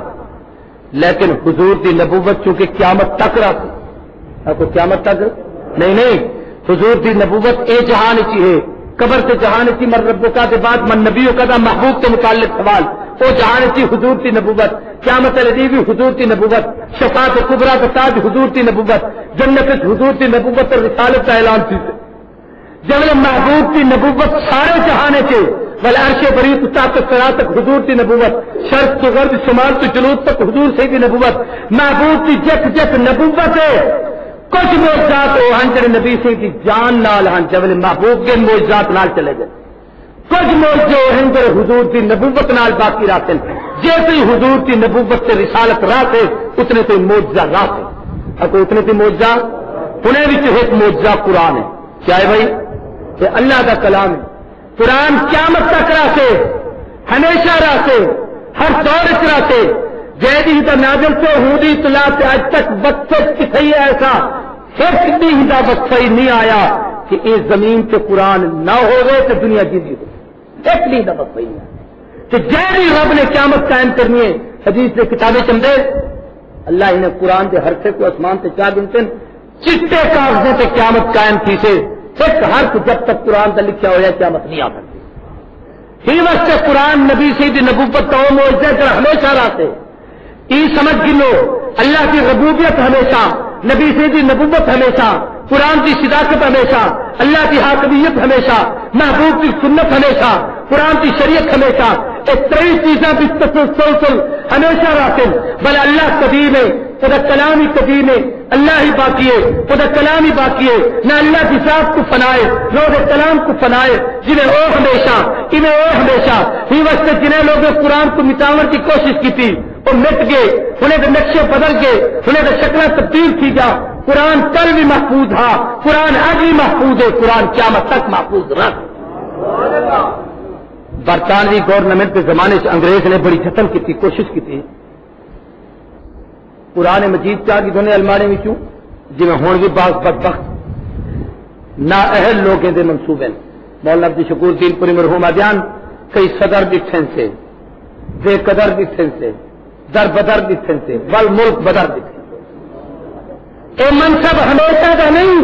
لیکن حضور دی نبوت چونکہ قیامت تک رہتی، آپ کو قیامت تک نہیں حضور دی نبوت اے جہان چی ہے، قبر سے جہان چی من ربوں کا کے بعد من نبیوں کا دا محبوب کے متعلق سوال، وہ جہان چی حضور کی نبوت، قیامت الدی بھی حضور کی نبوت، شفاعت کبریٰ کا تاج حضور کی نبوت، جنت حضور کی نبوت اور رسالت کا اعلان تھی، جب محبوب کی نبوت سارے جہان سے بل عرش بری تک صراط تک حضور کی نبوت، شرق تو غرب شمال تو جنوب تک حضور سے کی نبوت، محبوب کی جت جت نبوت ہے، کچھ معجزات ہو ہنجر نبی سے کی جان نال ہن جب محبوب کے معجزات نال چلے گئے، کچھ معجزے ہنجر حضور کی نبوت نال باقی رہتے ہیں، جیسے حضور کی نبوت سے رسالت رہتے اتنے سے معجزہ رہتے، اب اتنے سے معجزہ انہیں بھی ایک معجزہ قرآن ہے، کیا ہے بھائی؟ کہ اللہ کا کلام ہے، قرآن قیامت تک رہتے، ہمیشہ رہتے، ہر دور اس رہتے، جیدی تو نازل سے ہودی اطلاع سے آج تک وقت کسی ایسا ایک بھی ہدا وقت نہیں آیا کہ اس زمین سے قرآن نہ ہو گئے تو دنیا جیتی ہو، ایک بھی ہدا وقت نہیں آیا کہ جیدی رب نے قیامت قائم کرنی ہے، حدیث سے کتابیں چمدے اللہ انہیں قرآن کے حرفے کو آسمان سے چار دن چٹے کاغذوں سے قیامت قائم کی سے ایک حرف جب تک قرآن کا لکھا ہو جائے قیامت نہیں آ سکتی، ہی وقت سے قرآن نبی سید نبوت کا معجزہ کر ہمیشہ رہتے، سمجھ گنو اللہ کی ربوبیت ہمیشہ، نبی سیدی نبوت ہمیشہ، قرآن کی صداقت ہمیشہ، اللہ کی حاکمیت ہمیشہ، محبوب کی سنت ہمیشہ، قرآن کی شریعت ہمیشہ، یہ کئی چیزیں بھی تسلسل ہمیشہ رہتے، بل اللہ قدیم ہے، خدا کلام ہی قدیم ہے، اللہ ہی باقی ہے، خدا کلام ہی باقی ہے، نہ اللہ کی ذات کو فنائے روح کلام کو فنائے، جنہیں وہ ہمیشہ انہیں وہ ہمیشہ، ہی وقت جنہیں لوگوں قرآن کو مٹاون کی کوشش کی تھی وہ مٹ گئے، انہیں تو نقشے بدل گئے، انہیں تو شکلیں تبدیل کی جا، قرآن کل بھی محفوظ تھا، قرآن آج بھی محفوظ ہے، قرآن قیامت تک محفوظ رہا۔ برطانوی گورنمنٹ کے زمانے سے انگریز نے بڑی جتن کی تھی، کوشش کی تھی قرآن مجید کیا کہ دونوں الماڑے میں کیوں جی میں ہون بھی بعض بدبخت نا اہل لوگوں کے منصوبے مولانا عبد شکور دین پوری مرحوم آدیان کئی صدر دکھن سے بے قدر دکھن سے در بدر دکھن سے ول ملک بدر دکھن اے منصب ہمیشہ کا نہیں،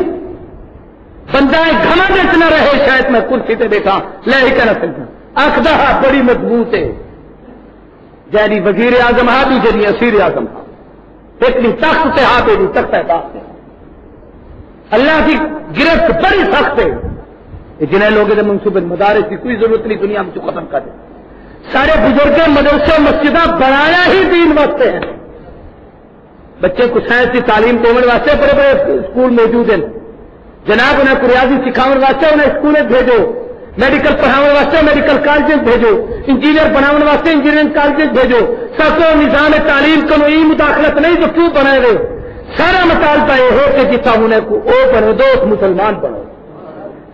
بندہ گھمنڈ اتنا رہے شاید میں کرسی پہ بیٹھا لے ہی کہہ نہ سکتا، آخدہ بڑی مضبوط ہے، جیری وزیر اعظم ہاں دوسری اسیر اعظم ہاں، اتنی تخت سے ہاں پہ تخت ہے بات ہے، اللہ کی گرفت بڑی سخت ہے، جنہیں لوگوں نے منصوبے مدارس کی کوئی ضرورت نہیں دنیا میں جو ختم کر دے، سارے بزرگ مدرسے مسجدہ بنایا ہی دین واسطے ہیں، بچے کو سائنس کی تعلیم دینے واسطے بڑے بڑے اسکول موجود ہیں، جناب انہیں ریاضی سکھاؤ واسطے انہیں اسکول بھیجو، میڈیکل پڑھاؤ واسطے میڈیکل کالج بھیجو، انجینئر بناؤ واسطے انجینئرنگ کالج بھیجو، سب نظام تعلیم کو ای مداخلت نہیں تو کیوں بنائے گئے، سارا مطالبہ یہ ہو کہ جتنا انہیں کو او بنو دو مسلمان بنو،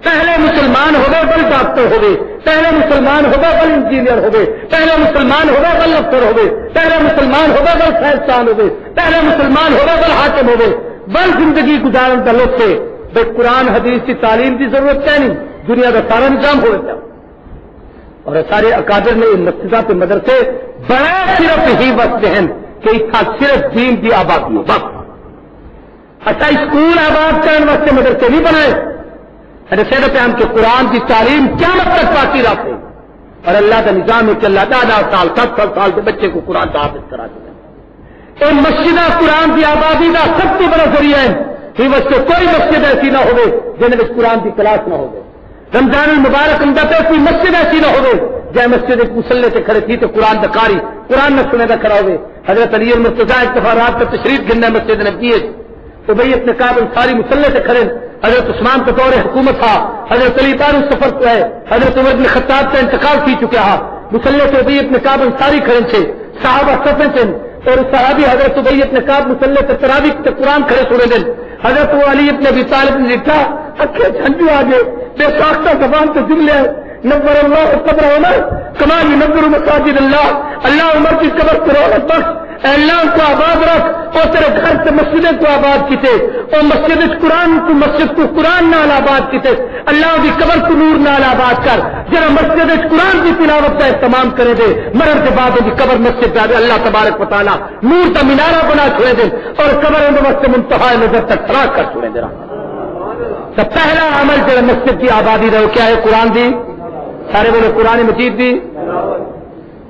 پہلے مسلمان ہو گئے بل ڈاکٹر ہو گئے، پہلے مسلمان ہو گئے بل انجینئر ہو گئے، پہلے مسلمان ہو گئے بل افسر ہو گئے، پہلے مسلمان ہو گئے بل سائنسدان ہو گئے، پہلے مسلمان ہو گئے بل حاکم ہو گئے، بل زندگی گزارن کا لطف ہے، بھائی قرآن حدیث کی تعلیم کی ضرورت کیا نہیں، دنیا کا سارا نظام ہو گیا، اور سارے اکابر میں مسجدہ کے مدرسے بڑا صرف ہی وقت ہیں کہ صرف دین کی آبادی ہے، وقت اچھا اسکول آباد کرنے واسطے مدرسے نہیں بنائے، سیدت پہ ہم کے قرآن کی تعلیم قیامت تک باقی رکھتے، اور اللہ کا نظام ہے کہ اللہ 10 سال 70 سال کے بچے کو قرآن کا حافظ کرا دیا، یہ مسجدہ قرآن کی آبادی کا سب سے بڑا ذریعہ ہے، ہی واسطے کوئی مسجد ایسی نہ ہوگی جن میں قرآن کی کلاس نہ ہوگی، رمضان المبارک اندر پہ کوئی مسجد ایسی نہ ہوگی جائے مسجد ایک مسلح سے کھڑے تھی تو قرآن دکاری قرآن نہ سنے نہ کھڑا ہوگی، حضرت علی المرتضیٰ ایک دفعہ رات کا تشریف گرنا مسجد نبی ہے تو بھائی اپنے کاب ساری مسلح سے کھڑے، حضرت عثمان کا دور حکومت تھا، حضرت علی پار اس سفر کو ہے، حضرت عمر بن خطاب کا انتقال کی چکا ہے، مسلح سے بھائی اپنے کاب ساری کھڑے تھے، صحابہ سفر تھے، اور صحابی حضرت ابی اپنے کاب مسلح سے تراویح سے قرآن کھڑے چھوڑے دن، حضرت علی اپنے ابی طالب نے لکھا اکھے جھنڈو آگے بے ساختہ زبان سے جملے نبر اللہ قبر عمر کما ینبر مساجد اللہ، اللہ عمر کی قبر کو رونق بخش، اے اللہ کو آباد رکھ اور تیرے گھر سے مسجد کو آباد کیتے اور مسجد قرآن کو مسجد کو قرآن نال آباد کیتے اللہ دی قبر کو نور نال آباد کر جرا مسجد قرآن کی تلاوت کا اہتمام کرے دے مرن کے بعد ان کی قبر مسجد پہ اللہ تبارک و تعالیٰ نور کا مینارہ بنا چھوڑے دے اور قبر وقت منتہا نظر تک کھڑا کر چھوڑے دے رہا تو پہلا عمل جو مسجد کی آبادی رہو کیا ہے قرآن دی سارے بولے قرآن مجید دی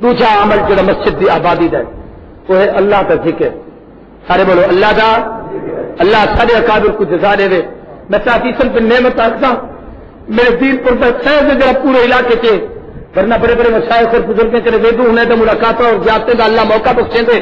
دوسرا عمل جو مسجد کی آبادی رہے وہ ہے اللہ کا ذکر سارے بولو اللہ دا اللہ سارے اکابر کو جزا دے دے میں چاہتی سن پہ نعمت آتا میرے دین پر خیر میں ذرا پورے علاقے کے ورنہ بڑے بڑے مشائخ اور بزرگوں کے ویدو ہونے تو ملاقات اور جاتے تو اللہ موقع بخشیں دے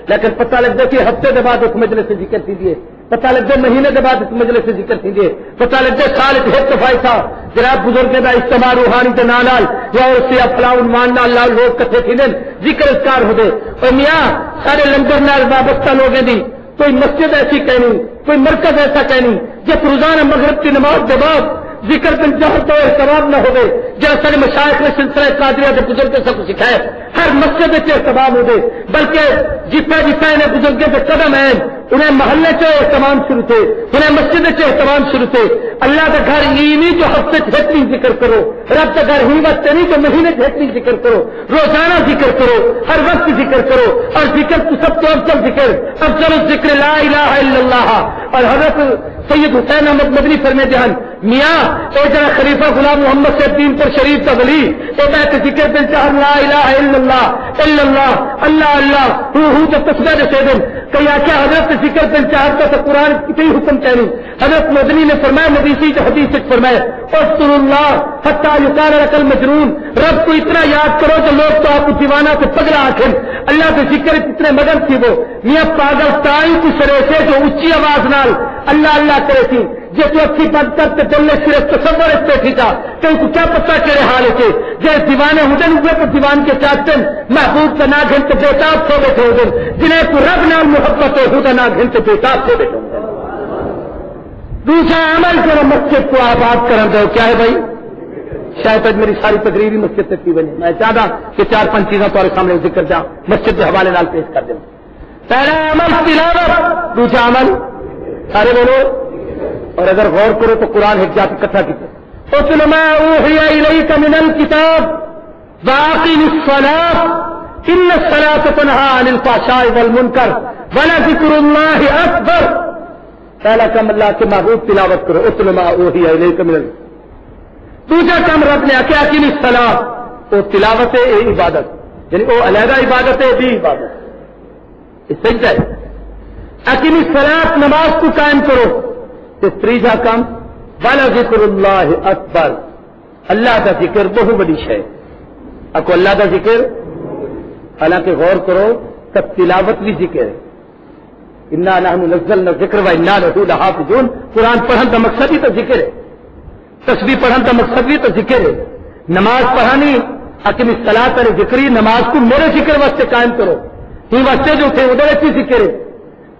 لیکن پتہ لگ جائے کہ ہفتے کے بعد اس مجلس سے ذکر کیجیے پتہ لگ جائے مہینے کے بعد اس مجلس سے ذکر کیجیے پتہ لگ جائے سال ایک صفائی تھا جناب بزرگ کا اجتماع روحانی کے نال یا اس سے فلاں عنوان نال لوگ کٹھے تھے ذکر اذکار ہو دے اور میاں سارے لنگر نال وابستہ لوگوں دی کوئی مسجد ایسی کہنی کوئی مرکز ایسا کہنی جب روزانہ مغرب کی نماز کے بعد ذکر بن جہر تو احترام نہ ہوئے جیسا سارے مشائخ نے سلسلہ قادریہ کے بزرگ کے سب سکھائے ہر مسجد سے اہتمام ہو دے بلکہ جتنا جتنا انہیں بزرگوں کے قدم ہیں انہیں محلے سے اہتمام شروع تھے انہیں مسجد سے اہتمام شروع تھے اللہ کا گھر یہ نہیں جو ہفتے چھٹنی ذکر کرو رب کا گھر ہی وقت نہیں جو مہینے چھٹنی ذکر کرو روزانہ ذکر کرو ہر وقت ذکر کرو اور ذکر تو سب کو افضل ذکر افضل ذکر لا الہ الا اللہ اور حضرت سید حسین احمد مدنی فرمے جہان میاں اے جنا خلیفہ غلام محمد سے دین پر شریف کا ولی اے بیت ذکر دل چاہ لا الہ الا اللہ اللہ اللہ ہو تو تسبیح دے دن کیا کیا حضرت ذکر دل چاہتا تو قرآن کی حکم کہنی حضرت مدنی نے فرمایا نبی جو حدیث سے فرمایا اذکر اللہ حتی یقال لک المجنون رب کو اتنا یاد کرو کہ لوگ تو آپ کو دیوانہ سے پگلا آخر اللہ کے ذکر اتنے مگن تھی وہ میاں پاگل تائی کو سرے سے جو اونچی آواز نال اللہ اللہ کرے تھی جی تو اچھی بند کرتے بولنے صرف تصور اس پہ تھا کہ ان کو کیا پتا کہڑے حال تھے جی دیوانے ہوتے ہوئے تو دیوان کے چاہتے محبوب کا نہ گھنٹے بےتاب سو بیٹھے ہوتے جنہیں کو رب نال محبت ہو نہ گھنٹے بےتاب سو بیٹھے ہوتے دوسرا عمل کرو مسجد کو آباد کر دو کیا ہے بھائی شاید تک میری ساری تقریری مسجد تک کی بنی میں چاہتا کہ 4-5 چیزیں تمہارے سامنے ذکر جاؤں مسجد کے حوالے نال پیش کر دوں پہلا عمل تلاوت دوسرا عمل سارے بولو اور اگر غور کرو تو قرآن ایک جات اکٹھا کیتے اتل ما اوحی الیک من الکتاب واقم الصلاۃ ان الصلاۃ تنہی عن الفحشاء والمنکر ولذکر اللہ اکبر پہلا کام اللہ کے محبوب تلاوت کرو اتل ما اوحی الیک من دوسرا کام رب نے کیا اقیم الصلاۃ وہ تلاوت ہے یہ عبادت یعنی وہ علیحدہ عبادت ہے بھی عبادت اس سجدہ ہے اقیم الصلاۃ نماز کو قائم کرو تیسرا کام والا ذکر اللہ اکبر اللہ کا ذکر بہت بڑی شے اکو اللہ کا ذکر حالانکہ غور کرو تب تلاوت بھی ذکر ہے انا نحن نزلنا الذکر و انا لہ لحافظون قرآن پڑھن کا مقصد ہی تو ذکر ہے تسبیح پڑھن کا مقصد بھی تو ذکر ہے نماز پڑھانی اقیم الصلاۃ علی ذکری نماز کو میرے ذکر واسطے قائم کرو یہ واسطے جو تھے ادھر اچھی ذکر ہے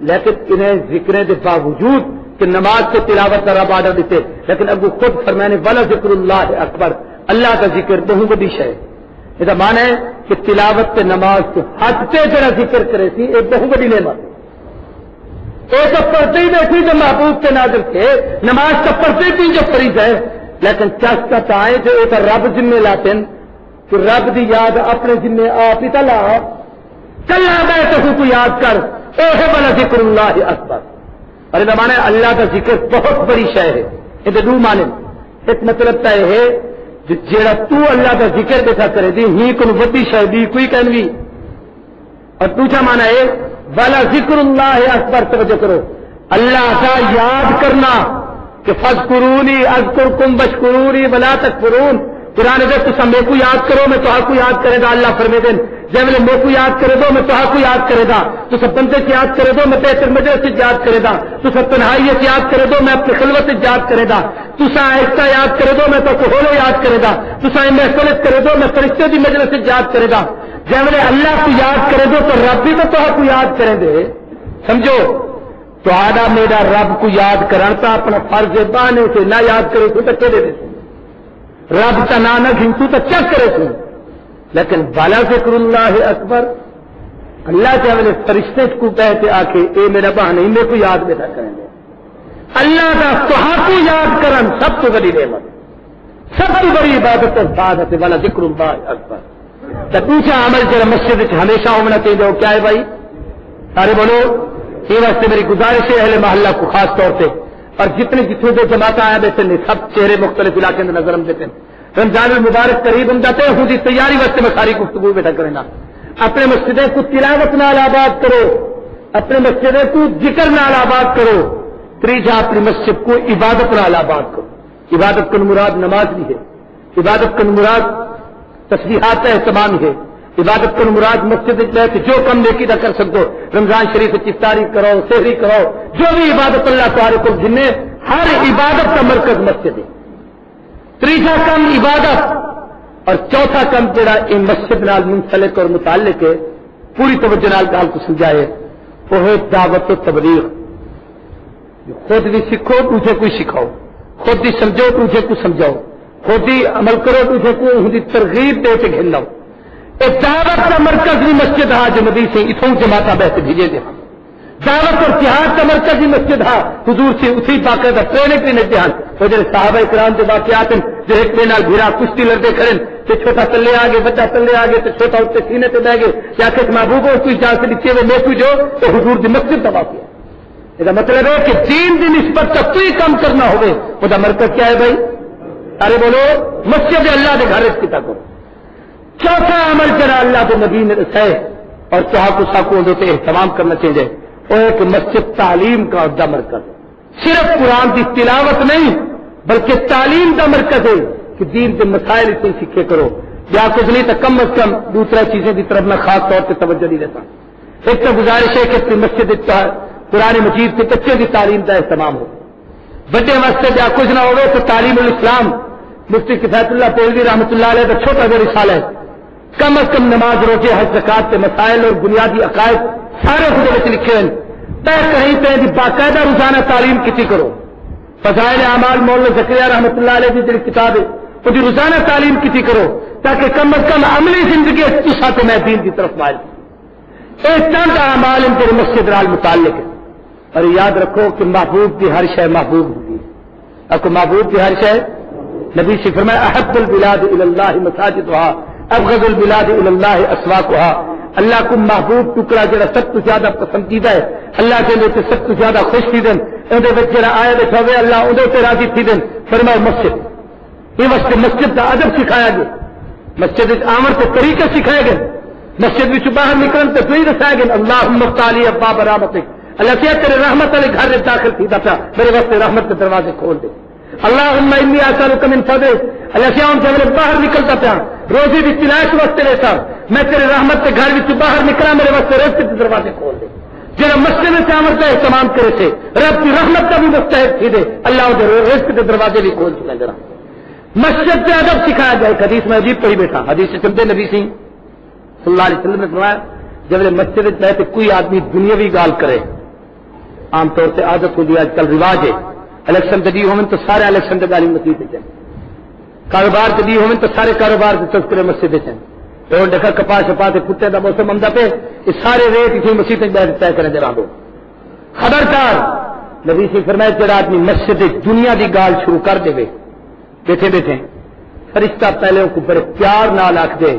لیکن انہیں ذکریں کے باوجود کہ نماز کے تلاوت کا رب آڈر دیتے لیکن اب وہ خود فرمانے والا ذکر اللہ اکبر اللہ کا ذکر بہت بڑی شے یہ مانا ہے کہ تلاوت کے نماز کو حد پہ جڑا ذکر کرے تھی ایک بہت بڑی نعمت ایک تو پڑھتے ہی بیٹھی جو محبوب کے نازل تھے نماز کا پڑھتے تھی جو فریض ہے لیکن چستا چاہے جو ایک رب ذمے لاتے کہ رب دی یاد اپنے ذمے آپ ہی تلا کلا بیٹھے کو یاد کر اے والا ذکر اللہ اکبر اور یہ مانا اللہ کا ذکر بہت بڑی شے ہے یہ دو مانے ایک مطلب تو یہ ہے جیڑا تو اللہ کا ذکر دیکھا کرے دی ہی کن وڈی شے دی کوئی کہنوی اور دوسرا مانا ہے والا ذکر اللہ اکبر توجہ کرو اللہ کا یاد کرنا کہ فذکرونی اذکرکم واشکرونی ولا تکفرون قرآن جب تو میرے کو یاد کرو میں تو کو یاد کرے گا اللہ فرمے دین جب میرے کو یاد کرے دو میں تو کو یاد کرے گا تو سب بندے سے یاد کرے دو میں بہتر مجلس سے یاد کرے گا تو سب تنہائی سے یاد کرے دو میں اپنی خلوت سے یاد کرے گا تو سا آہستہ یاد کرے دو میں تو ہولو یاد کرے گا تو سا محفلت کرے دو میں فرشتے کی مجلس سے یاد کرے گا جب میرے اللہ کو یاد کرے دو تو رب بھی تو کو یاد کرے دے سمجھو تو آدھا میرا رب کو یاد کرنا اپنا فرض بانے سے نہ یاد کرے تو دے دے رب کا نام نہ گھنسو تو چیک کرے سو لیکن بالا ذکر اللہ اکبر اللہ کے والے فرشتے کو کہتے آ کے اے میرا بہن میرے کو یاد بیٹھا کریں گے اللہ کا صحابہ یاد کرن سب تو بڑی نعمت سب تو بڑی عبادت اور سعادت والا ذکر اللہ اکبر تو دوسرا عمل جو مسجد ہمیشہ ہونا چاہیے وہ کیا ہے بھائی سارے بولو یہ واسطے میری گزارش ہے اہل محلہ کو خاص طور سے اور جتنے جو جماعت آیا بیٹھے سب چہرے مختلف علاقے میں نظر ہم دیتے ہیں رمضان المبارک قریب ہم جاتے ہیں خود تیاری واسطے میں ساری گفتگو بیٹھا کریں گا اپنے مسجدیں کو تلاوت نال آباد کرو اپنے مسجدیں کو ذکر نال آباد کرو تیجا اپنی مسجد کو عبادت نال آباد کرو عبادت کا مراد نماز بھی ہے عبادت کا مراد تسبیحات کا اہتمام ہے عبادت کا مراد مسجد میں جو کم نیکی نہ کر سکو رمضان شریف افطاری کرو سحری کرو جو بھی عبادت اللہ تعالی کو جن میں ہر عبادت کا مرکز مسجد ہے تیجا کم عبادت اور چوتھا کم جڑا ان مسجد نال منسلک اور متعلق ہے پوری توجہ نال گال کو سمجھائے وہ ہے دعوت و تبلیغ خود بھی سیکھو تجھے کوئی سکھاؤ خود ہی سمجھو تجھے کو سمجھاؤ خود ہی عمل کرو تجھے کو ترغیب دے کے گھن لاؤ ایک دعوت کا مرکز بھی مسجد ہا جو نبی سے اتوں جماعت بہت بھیجے دے دعوت اور جہاد کا مرکز بھی مسجد ہا حضور سے اسی باقاعدہ ٹریننگ بھی نہیں دھیان وہ جڑے صحابہ کرام جو واقعات ہیں جو ایک نال گھرا کشتی لڑتے کریں تو چھوٹا تلے آگے بچہ تلے آگے تو چھوٹا اتنے سینے پہ بہ گئے یا کہ محبوب ہو کوئی جان سے نیچے میں کوئی جو تو حضور کی مسجد کا واقعہ یہ مطلب ہے کہ دین کی نسبت کا کوئی کام کرنا ہوئے وہ مرکز کیا ہے بھائی ارے بولو مسجد اللہ کے گھر اس کی کرو چوتھا عمل جرا اللہ کے نبی نے ہے اور چاہ کو ساکو ہوتے اہتمام کرنا چاہیے وہ ایک مسجد تعلیم کا عہدہ مرکز صرف قرآن کی تلاوت نہیں بلکہ تعلیم کا مرکز ہے کہ دین کے مسائل اسے سیکھے کرو یا کچھ نہیں تو کم از کم دوسرا چیزیں کی طرف میں خاص طور سے توجہ نہیں دیتا ایک تو گزارش ہے کہ اپنی مسجد قرآن مجید کے بچے کی تعلیم کا اہتمام ہو بڑے واسطے یا کچھ نہ ہوئے تو تعلیم الاسلام مفتی کفایت اللہ پہلوی رحمۃ اللہ علیہ کا چھوٹا سا رسالہ ہے کم از کم نماز روزے حج زکات کے مسائل اور بنیادی عقائد سارے خود لکھے ہیں کہیں پہ باقاعدہ روزانہ تعلیم کسی کرو فضائل اعمال مولانا زکریا رحمۃ اللہ علیہ کی کتاب ہے وہ روزانہ تعلیم کسی کرو تاکہ کم از کم عملی زندگی ساتھ میں دین کی طرف مائل ایک چند اعمال ان کے مسجد نال متعلق ہے اور یاد رکھو کہ محبوب کی ہر شے محبوب ہوگی اب کو محبوب کی ہر شے نبی سے فرمایا احب البلاد الی اللہ مساجدها ابغض البلاد الی اللہ اسواقها اللہ کو محبوب ٹکڑا جڑا سب تو زیادہ پسندیدہ ہے اللہ کے لیے سب تو زیادہ خوش تھی دن اندر جڑا آیا بیٹھا ہوئے اللہ اندر سے راضی تھی دن فرمایا مسجد یہ وقت مسجد کا ادب سکھایا گیا مسجد آمر کے طریقے سکھائے گئے مسجد بھی باہر نکلن تو پھر دسایا گیا اللہم افتح لی ابواب رحمتک اللہ کیا تیرے رحمت والے گھر میں داخل تھی تھا میرے واسطے رحمت کے دروازے کھول دے اللہم انی اسالک من فضلک اللہ کیا ہم جب باہر نکلتا پیا روزی بھی تلاش واسطے لیتا میں تیرے رحمت کے گھر میں باہر نکلا میرے واسطے رزق کے دروازے کھول دے جہاں مسجد سے عمل کا اہتمام کرے تھے رب کی رحمت کا بھی مستحق تھی دے اللہ رزق کے دروازے بھی کھول چکا ذرا مسجد سے ادب سکھایا جائے حدیث میں عجیب پڑھی بیٹھا حدیث سے چلتے نبی سی صلی اللہ علیہ وسلم نے فرمایا جب مسجد میں کوئی آدمی دنیاوی گال کرے عام طور سے عادت کو دیا آج کل رواج ہے الیکشن دی ہو تو سارے الیکشن کے گالی مسجد سے کاروبار کے دی ہو تو سارے کاروبار کے تذکرے مسجد سے اور دیکھا کپا شپا سے کتے کا موسم آمدہ پہ یہ سارے ریٹ اسی مسجد طے کریں جرا دو خبردار نبی سے فرمایا جڑا آدمی مسجد دنیا دی گال شروع کر دے بیٹھے بیٹھے فرشتہ پہلے کو بڑے پیار نال آکھ دے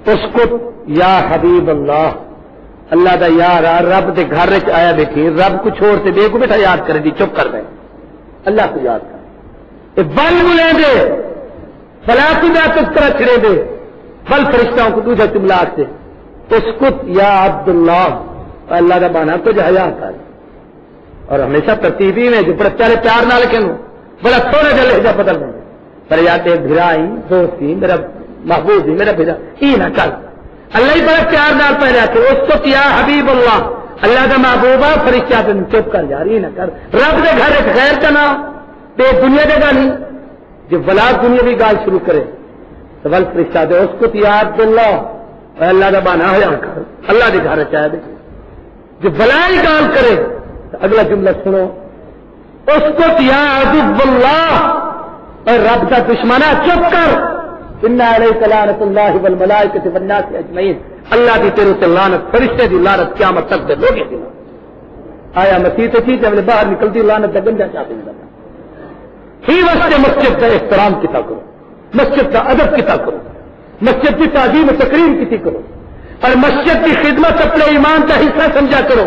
اس کو یا حبیب اللہ اللہ دا یار رب دے گھر آیا بیٹھی رب کو چھوڑ سے دے کو بیٹھا یاد کرے دی چپ کر دے اللہ کو یاد کر بل بلے دے فلا کو جا تذکرہ چھڑے دے بل فرشتوں کو دوسرا جملہ آتے اسکت یا عبداللہ اللہ کا بانا تو جو حیا کر اور ہمیشہ ترتیبی میں جو بڑا پیارے پیار نہ لکھیں بڑا تھوڑا جا لہجہ بدل دیں پر یاد بھرائی دوستی میرا محبوب ہی میرا بھیجا ای نہ کر اللہ ہی بڑا پیار نال پہ رہتے اس کو کیا حبیب اللہ اللہ کا محبوبہ فرشتہ پہ چپ کر جا رہی نہ کر رب دے گھر ایک خیر کا نام بے دنیا دے گا نہیں جو ولاد دنیا بھی گال شروع کرے تو ول فرشتہ دے اس کو یاد اللہ اللہ کا بانا ہوا کر اللہ کے گھر چاہے دے جو بلائی گال کرے تو اگلا جملہ سنو اس کو یاد اللہ اور رب کا دشمنا چپ کر ان علیک لعنۃ اللہ والملائکۃ والناس اجمعین، اللہ دی تیرے تے لعنت، فرشتے دی لعنت قیامت تک دے لوگے دی۔ آیا مسیح تے تھی جب باہر نکلتی لعنت دا گنجا چاہتے ہیں ہی واسطے مسجد کا احترام کیتا کرو، مسجد کا ادب کیتا کرو، مسجد کی تعظیم و تکریم کیتی کرو، اور مسجد کی خدمت اپنے ایمان کا حصہ سمجھا کرو۔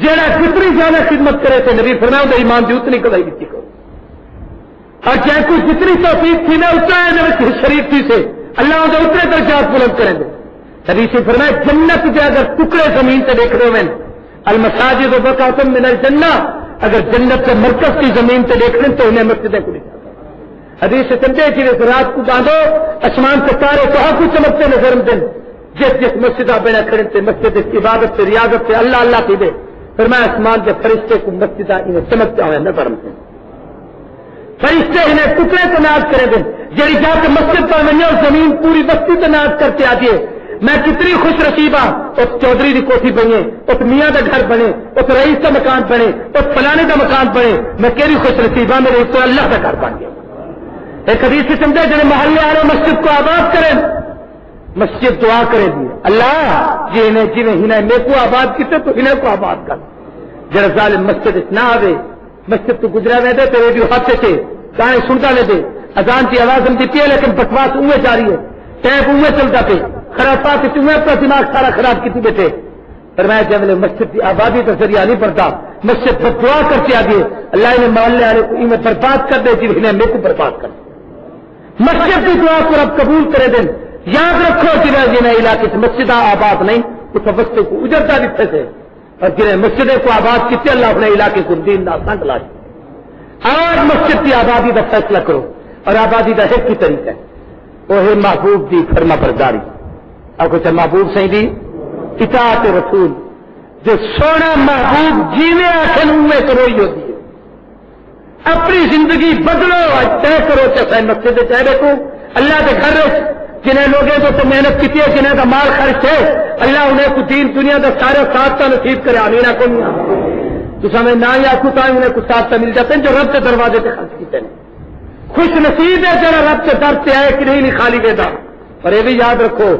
جہاں جتنی زیادہ خدمت کرے تھے نبی فرمایا تو ایمان کی اتنی کمائی کی کرو، اور چاہے کوئی جتنی توفیق تھی نہ اتنا شریف تھی سے اللہ انہیں اتنے درجات بلند کریں گے۔ نبی سے فرمایا جنت کے اگر ٹکڑے زمین سے دیکھ رہے ہو المساجد وبقاتم من الجنہ، اگر جنت کے مرکز کی زمین سے دیکھ رہے تو انہیں مسجدیں کو دکھا۔ حدیث سے سمجھے کہ رات کو باندھو آسمان سے تارے کہاں کو چمکتے نظر دن، جس جس مسجد بنا کھڑے تھے مسجد اس عبادت سے ریاضت سے اللہ اللہ کی دے، پھر میں آسمان کے فرشتے کو مسجد انہیں چمکتا ہوں نظر سے، فرشتے انہیں ٹکڑے تو ناز کرے دیں، جڑی جا کے مسجد پر بنی اور زمین پوری بستی تو ناز کرتے آتی ہے۔ میں کتنی خوش نصیب ہاں، اس چودھری کی کوٹھی بنے، اس میاں کا گھر بنے، اس رئیس کا مکان بنے، اس فلانے کا مکان بنے، میں کہڑی خوش نصیب ہاں میرے تو اللہ کا گھر بن گیا۔ ایک حدیث سے سمجھے جنہیں محلے آ رہے مسجد کو آباد کریں، مسجد دعا کرے دی اللہ جی انہیں میرے کو آباد کیتے تو انہیں کو آباد کر، جڑا ظالم مسجد نہ آوے، مسجد تو گزرا رہے دے تو ریڈیو ہاتھ سے گانے سنتا لے دے، اذان کی آواز ہم دیتی ہے لیکن بکواس اوے جاری ہے، ٹیپ اوے چلتا پہ، خرافات اوے اپنا دماغ سارا خراب کی بیٹھے۔ فرمایا جب مسجد کی آبادی کا ذریعہ نہیں پڑتا، مسجد پر دعا کرتے آ گئے اللہ انہیں محلے والے کو انہیں برباد کر دے جی انہیں میرے کو برباد کر دے۔ مسجد کی دعا کو رب قبول کرے دیں۔ یاد رکھو جنہیں علاقے سے مسجد آباد نہیں اس وقت کو اجرتا دیتے تھے، اور جنہیں مسجدیں کو آباد کیتے اللہ اپنے علاقے کو دین سنگ لا۔ آج مسجد کی آبادی کا فیصلہ کرو، اور آبادی کا ایک ہی طریقہ ہے وہ ہے محبوب دی فرما برداری، اور کچھ محبوب صحیح دی اطاعت رسول، جو سونا محبوب جیوے آخر میں کرو ہی ہوتی ہے۔ اپنی زندگی بدلو، طے کرو چاہے مسجد چاہے دیکھو اللہ کے گھر جنہیں لوگوں تو محنت کی ہے، جنہیں کا مال خرچ ہے، اللہ انہیں کو دین دنیا کا سارے ساتھ کا نصیب کرے، آمین کو نہیں تو سمجھ نہ یا کو انہیں کچھ ساتھ مل جاتے ہیں جو رب کے دروازے پہ خرچ کیتے ہیں۔ خوش نصیب ہے جڑا رب کے در سے آئے کہ نہیں خالی ویدا، پر یہ بھی یاد رکھو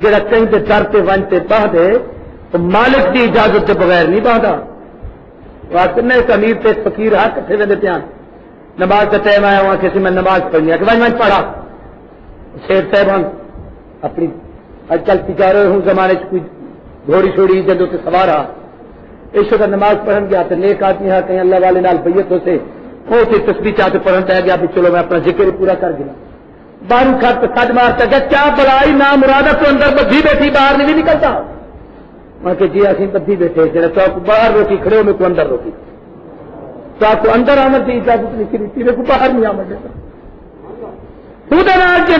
جڑا کہیں کے در سے ون سے باندھے تو مالک کی اجازت کے بغیر نہیں باندھا۔ واقعی ایک امیر سے فقیر ہاتھ کٹھے ہوئے دیتے ہیں، نماز کا ٹائم آیا وہاں کسی میں نماز پڑھنی ہے کہ بھائی میں پڑھا شیر صاحب اپنی اج کل پچا رہے ہوں زمانے سے کوئی گھوڑی چھوڑی جدوں سے سوار آ اس کا نماز پڑھن گیا تو نیک آدمی ہاں کہیں اللہ والے نال بیعت سے وہ تسبیح چاہتے پڑھن پہ گیا بھی چلو میں اپنا ذکر پورا کر گیا، باہر کھٹ تو سج مارتا گیا کیا بلائی نہ مرادہ تو اندر بدھی بیٹھی باہر نہیں نکلتا، میں کہ جی اسی بدھی بیٹھے جڑے چوک باہر روکی کھڑے ہو میں کو اندر روکی تو آپ کو اندر آمد کی اجازت نہیں کی میرے کو باہر نہیں آمد دیتا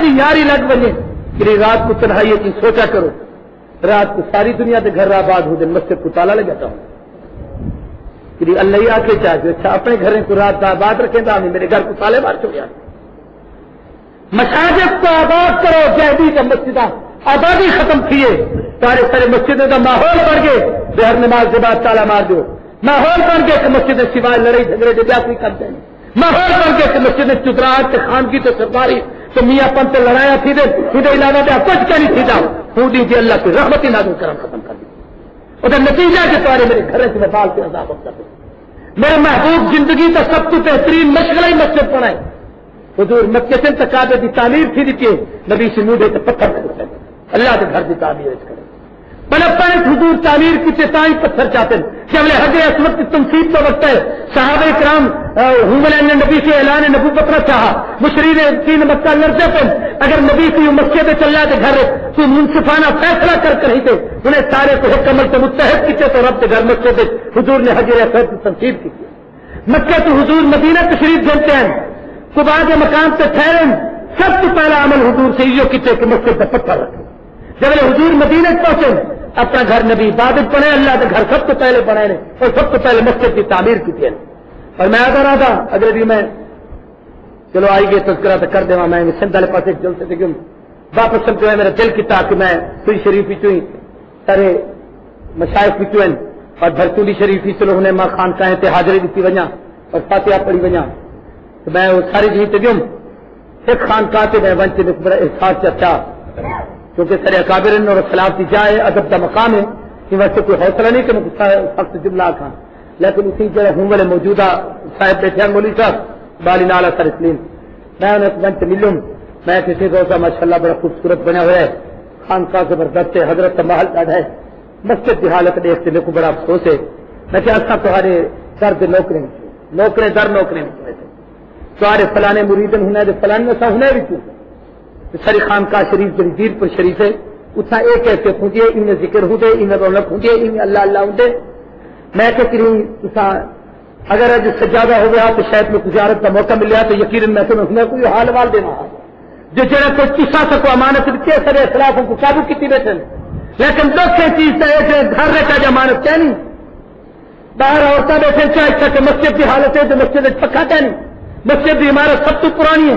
جی یاری لگ بنے کہ رات کو تنہائی کی سوچا کرو، رات کو ساری دنیا کے گھر آباد ہو دن مسجد کو تالا لگ جاتا ہوں کہ اللہ آ کے چاہتے اچھا اپنے گھر کو رات کا آباد رکھے گا میرے گھر کو تالے مار چھوڑیا۔ مساجد کو آباد کرو، جہدی کا مسجد آبادی ختم کیے سارے سارے مسجدوں کا ماحول بڑھ گئے، بہر نماز کے بعد تالا مار دو، ماحول بن گئے کہ مسجد سوائے لڑائی جھگڑے کے کوئی کرتے ہیں، ماحول بن گئے کہ مسجد چتراہٹ سے خانگی تو سرکاری تو میاں پن سے لڑایا تھی علاوہ کیا کچھ کیا نہیں تھا خودی تھی اللہ کی رحمت ہی نازل کرم ختم کر دی، ادھر نتیجہ کے تارے میرے گھر سے بال کے عذاب ہوتا ہے۔ میرے محبوب زندگی کا سب سے بہترین مشغلہ ہی مسجد بنائے، حضور مکے سے تقابے کی تعمیر تھی دیتی ہے، نبی سے موڈے سے پتھر کرتے اللہ کے گھر کی تعمیر کرے بلپا حضور تعمیر کی تائی پتھر چاہتے ہیں جب حضرت اسمت کی تنصیب کا وقت ہے صحابہ کرام نے نبی سے اعلان نبوت نہ چاہا، مشرین تین مکہ لڑتے تھے اگر نبی کی مسجد چلا کے گھر تو منصفانہ فیصلہ کر ہی تھے انہیں سارے کو ایک عمل سے متحد کیتے تو رب کے گھر مسجد حضور نے حضرت اسمت کی تنصیب کی مکہ تو حضور مدینہ تشریف دیتے ہیں قباء کے مقام سے ٹھہرے سب سے پہلا عمل حضور سے یہ کیتے کہ مسجد کا پتھر رکھے، جب حضور مدینہ پہنچے اپنا گھر نبی عبادت بنے اللہ کے گھر سب سے پہلے بنائے اور سب سے پہلے مسجد کی تعمیر کی تھی اور میں آتا رہا تھا اگلے دن میں چلو آئی گئے تذکرہ تو کر دے میں سندھ والے پاس جلسے تھے کیوں واپس سمجھو میرا دل کیتا کہ میں سوئی شریف ہی سارے مشائخ بھی چوئن اور بھرتولی شریف ہی چلو انہیں ماں خان کہیں تھے حاضری دیتی وجہ اور فاتحہ پڑھی وجہ تو میں وہ ساری جی تے ایک خانقاہ سے میں ونچ نے بڑا احساس اچھا کیونکہ سر اکابر اور خلاف کی جائے ادب کا مقام ہے کہ ویسے کوئی حوصلہ نہیں کہ میں سخت جملہ کھاں لیکن اسی جگہ ہوں والے موجودہ صاحب بیٹھے مولوی صاحب بالی نالا سر اسلیم میں انہیں ونچ ملوں میں کسی روزہ ماشاء اللہ بڑا خوبصورت بنا ہوا ہے خانقاہ زبردست ہے حضرت کا محل ڈاڑا ہے مسجد کی حالت دیکھتے میرے کو بڑا افسوس ہے میں کیا تمہارے درد نوکرے در نوکرے تمہارے فلانے مریدن ہونا ہے فلانے میں ہونا بھی کیوں ساری خانقاہ شریف جی دیر پر شریف ہے اتنا ایک ایسے ہوں انہیں ذکر ہوں انہیں رونق ہوں انہیں اللہ اللہ ہوں میں کہ اگر اج سجادہ ہو گیا تو شاید میں تجارت کا موقع مل گیا تو یقیناً میں تمہیں کوئی حال وال دینا جو جڑا کوئی کسا سکو امانت دیتے سر اخلاف کو قابو کی بیٹھے لیکن دوسری چیز کا ایک گھر رہتا جمانت کیا نہیں باہر عورتیں بیٹھے چاہے کہ مسجد کی حالت ہے تو مسجد پکا کیا نہیں مسجد کی عمارت سب تو پرانی ہے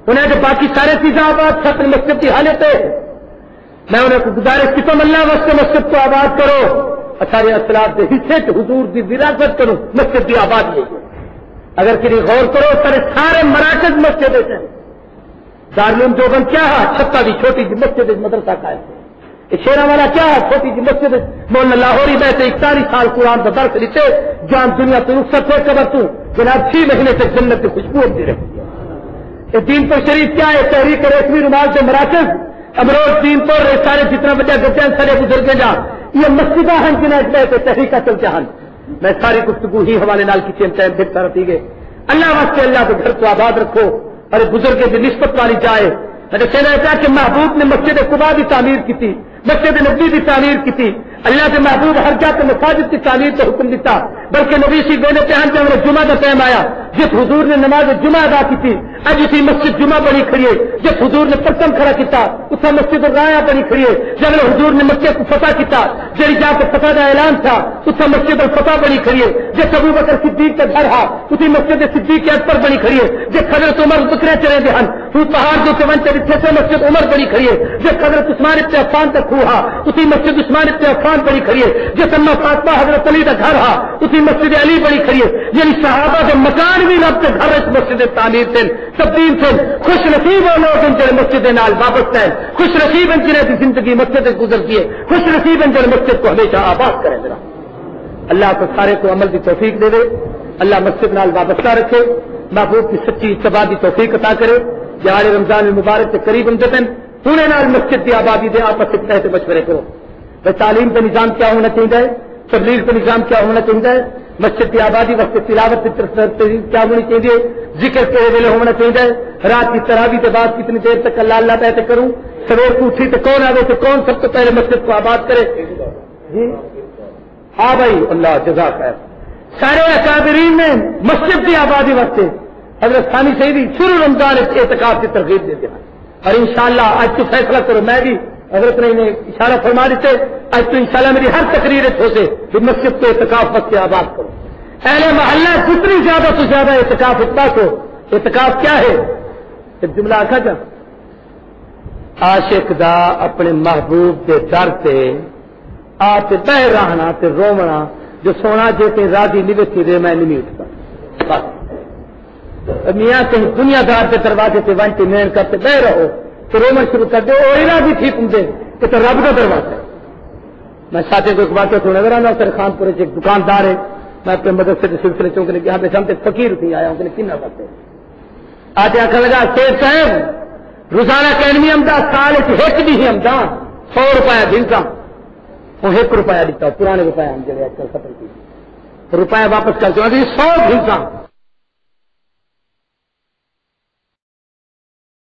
انہیں کہ باقی سارے چیزیں آباد سب مسجد کی حالت ہے میں انہیں کو گزارش کی تم اللہ واسطے مسجد کو آباد کرو سارے اخلاف کے حصے حضور کی وراثت کرو مسجد کی آباد ہے اگر کسی غور کرو سارے مراکز مسجد ہیں دارالعلوم دیوبند کیا ہے چھتا بھی چھوٹی سی مسجد مدرسہ کا ہے شیرا والا کیا ہے چھوٹی سی مسجد مولانا لاہوری میں سے 41 سال قرآن کا درس لیتے جان دنیا تو رخصت ہو قبر تو جناب 6 مہینے تک جنت کی خوشبو ہوتی رہتی ہے دین پر شریف کیا ہے تحریک ریشمی رومال سے مراکز امروز دین پر سارے جتنا بچہ گجن سارے بزرگ جا یہ مسجدہ ہیں جنہیں اجلے تحریکہ چلتے ہیں میں ساری گفتگو ہی حوالے نال کی چینتا بہتر رہتی گئے اللہ واسطے اللہ کے گھر کو آباد رکھو اور بزرگ کی نسبت والی جائے میں نے کہنا چاہا کہ محبوب نے مسجد قباء کی تعمیر کی تھی مسجد نبی کی تعمیر کی تھی اللہ کے محبوب ہر جات مساجد کی تعمیر کا حکم دیتا بلکہ نبی سی گونے پہن کے ہمیں جمعہ کا ٹائم آیا جس حضور نے نماز جمعہ ادا کی تھی اج اسی مسجد جمعہ بنی کھڑی ہے جس حضور نے پرچم کھڑا کیتا اتنا مسجد الرایا بنی کھڑی ہے جب حضور نے مسجد کو فتح کیتا جی جا کے فتح کا اعلان تھا اتنا مسجد الفتح بنی کھڑی ہے جس ابو بکر صدیق کا گھر ہا اسی مسجد صدیق اکبر بنی کھڑی ہے جس حضرت عمر بکرے چلے دے ہن تو پہاڑ جو چون چلے سے مسجد عمر بنی کھڑی ہے جس حضرت عثمان ابن عفان کا کھو ہا اسی مسجد عثمان ابن عفان بنی کھڑی ہے جس اما فاطمہ حضرت علی کا گھر ہا اسی مسجد علی بنی کھڑی ہے یعنی صحابہ کے مکان بھی رب کے گھر اس مسجد تعمیر سے تبدیل سے خوش نصیب ہو لوگ ان کے مسجد نال وابستہ ہے خوش نصیب ان کی زندگی مسجد گزرتی ہے خوش نصیب ان کے مسجد کو ہمیشہ آباد کرے ذرا اللہ کو سارے کو عمل کی توفیق دے دے اللہ مسجد نال وابستہ رکھے محبوب کی سچی اتباع کی توفیق عطا کرے جہاں رمضان المبارک کے قریب ہم دیتے ہیں پورے نال مسجد کی آبادی دے آپس سے کہتے مشورے کرو بھائی تعلیم کا نظام کیا ہونا چاہیے تبلیغ کا نظام کیا ہونا چاہیے مسجد کی آبادی وقت تلاوت کی کیا ہونی چاہیے ذکر کے ویلے ہونا چاہیے رات کی تراویح کے بعد کتنی دیر تک اللہ اللہ کہتے کروں سویر کو اٹھی تو کون آئے تو کون سب سے پہلے مسجد کو آباد کرے جی ہاں بھائی اللہ جزاک خیر سارے اکابرین نے مسجد کی آبادی وقت حضرت ثانی سعیدی شروع رمضان اعتکاف کی ترغیب دیتے ہیں اور انشاءاللہ آج تو فیصلہ کرو میں بھی حضرت نے انہیں اشارہ فرما دیتے آج تو انشاءاللہ میری ہر تقریر ہوتے کہ مسجد کو اعتکاف وقت سے آباد کرو اہل محلہ جتنی زیادہ سے زیادہ اعتکاف اتنا کو اعتکاف کیا ہے ایک جملہ آخا جا عاشق دا اپنے محبوب کے در سے آتے بہ رہنا تے رومنا جو سونا جیتے راضی نویسی رے میں نہیں اٹھتا بس میاں کہیں دنیا دار کے دروازے سے ونٹی مین کرتے بہ رہو تو رومن شروع کر دے اور راضی ٹھیک ہوں دے کہ تو رب کا دروازہ ہے میں ساتھی کو ایک واقعہ سنے گا نا سر خان پور ایک دکاندار ہے میں اپنے مدرسے کے سلسلے چونکہ یہاں پہ ہم فقیر تھی آیا ہوں کہ کنا کرتے آج آخر لگا شیر صاحب روزانہ کینوی آمدہ سال ایک بھی ہی آمدہ 100 روپیہ دن کا وہ 1 روپیہ دیتا پرانے روپیہ ہم جڑے آج کل ختم کی روپیہ واپس کر دوں 100 دن کا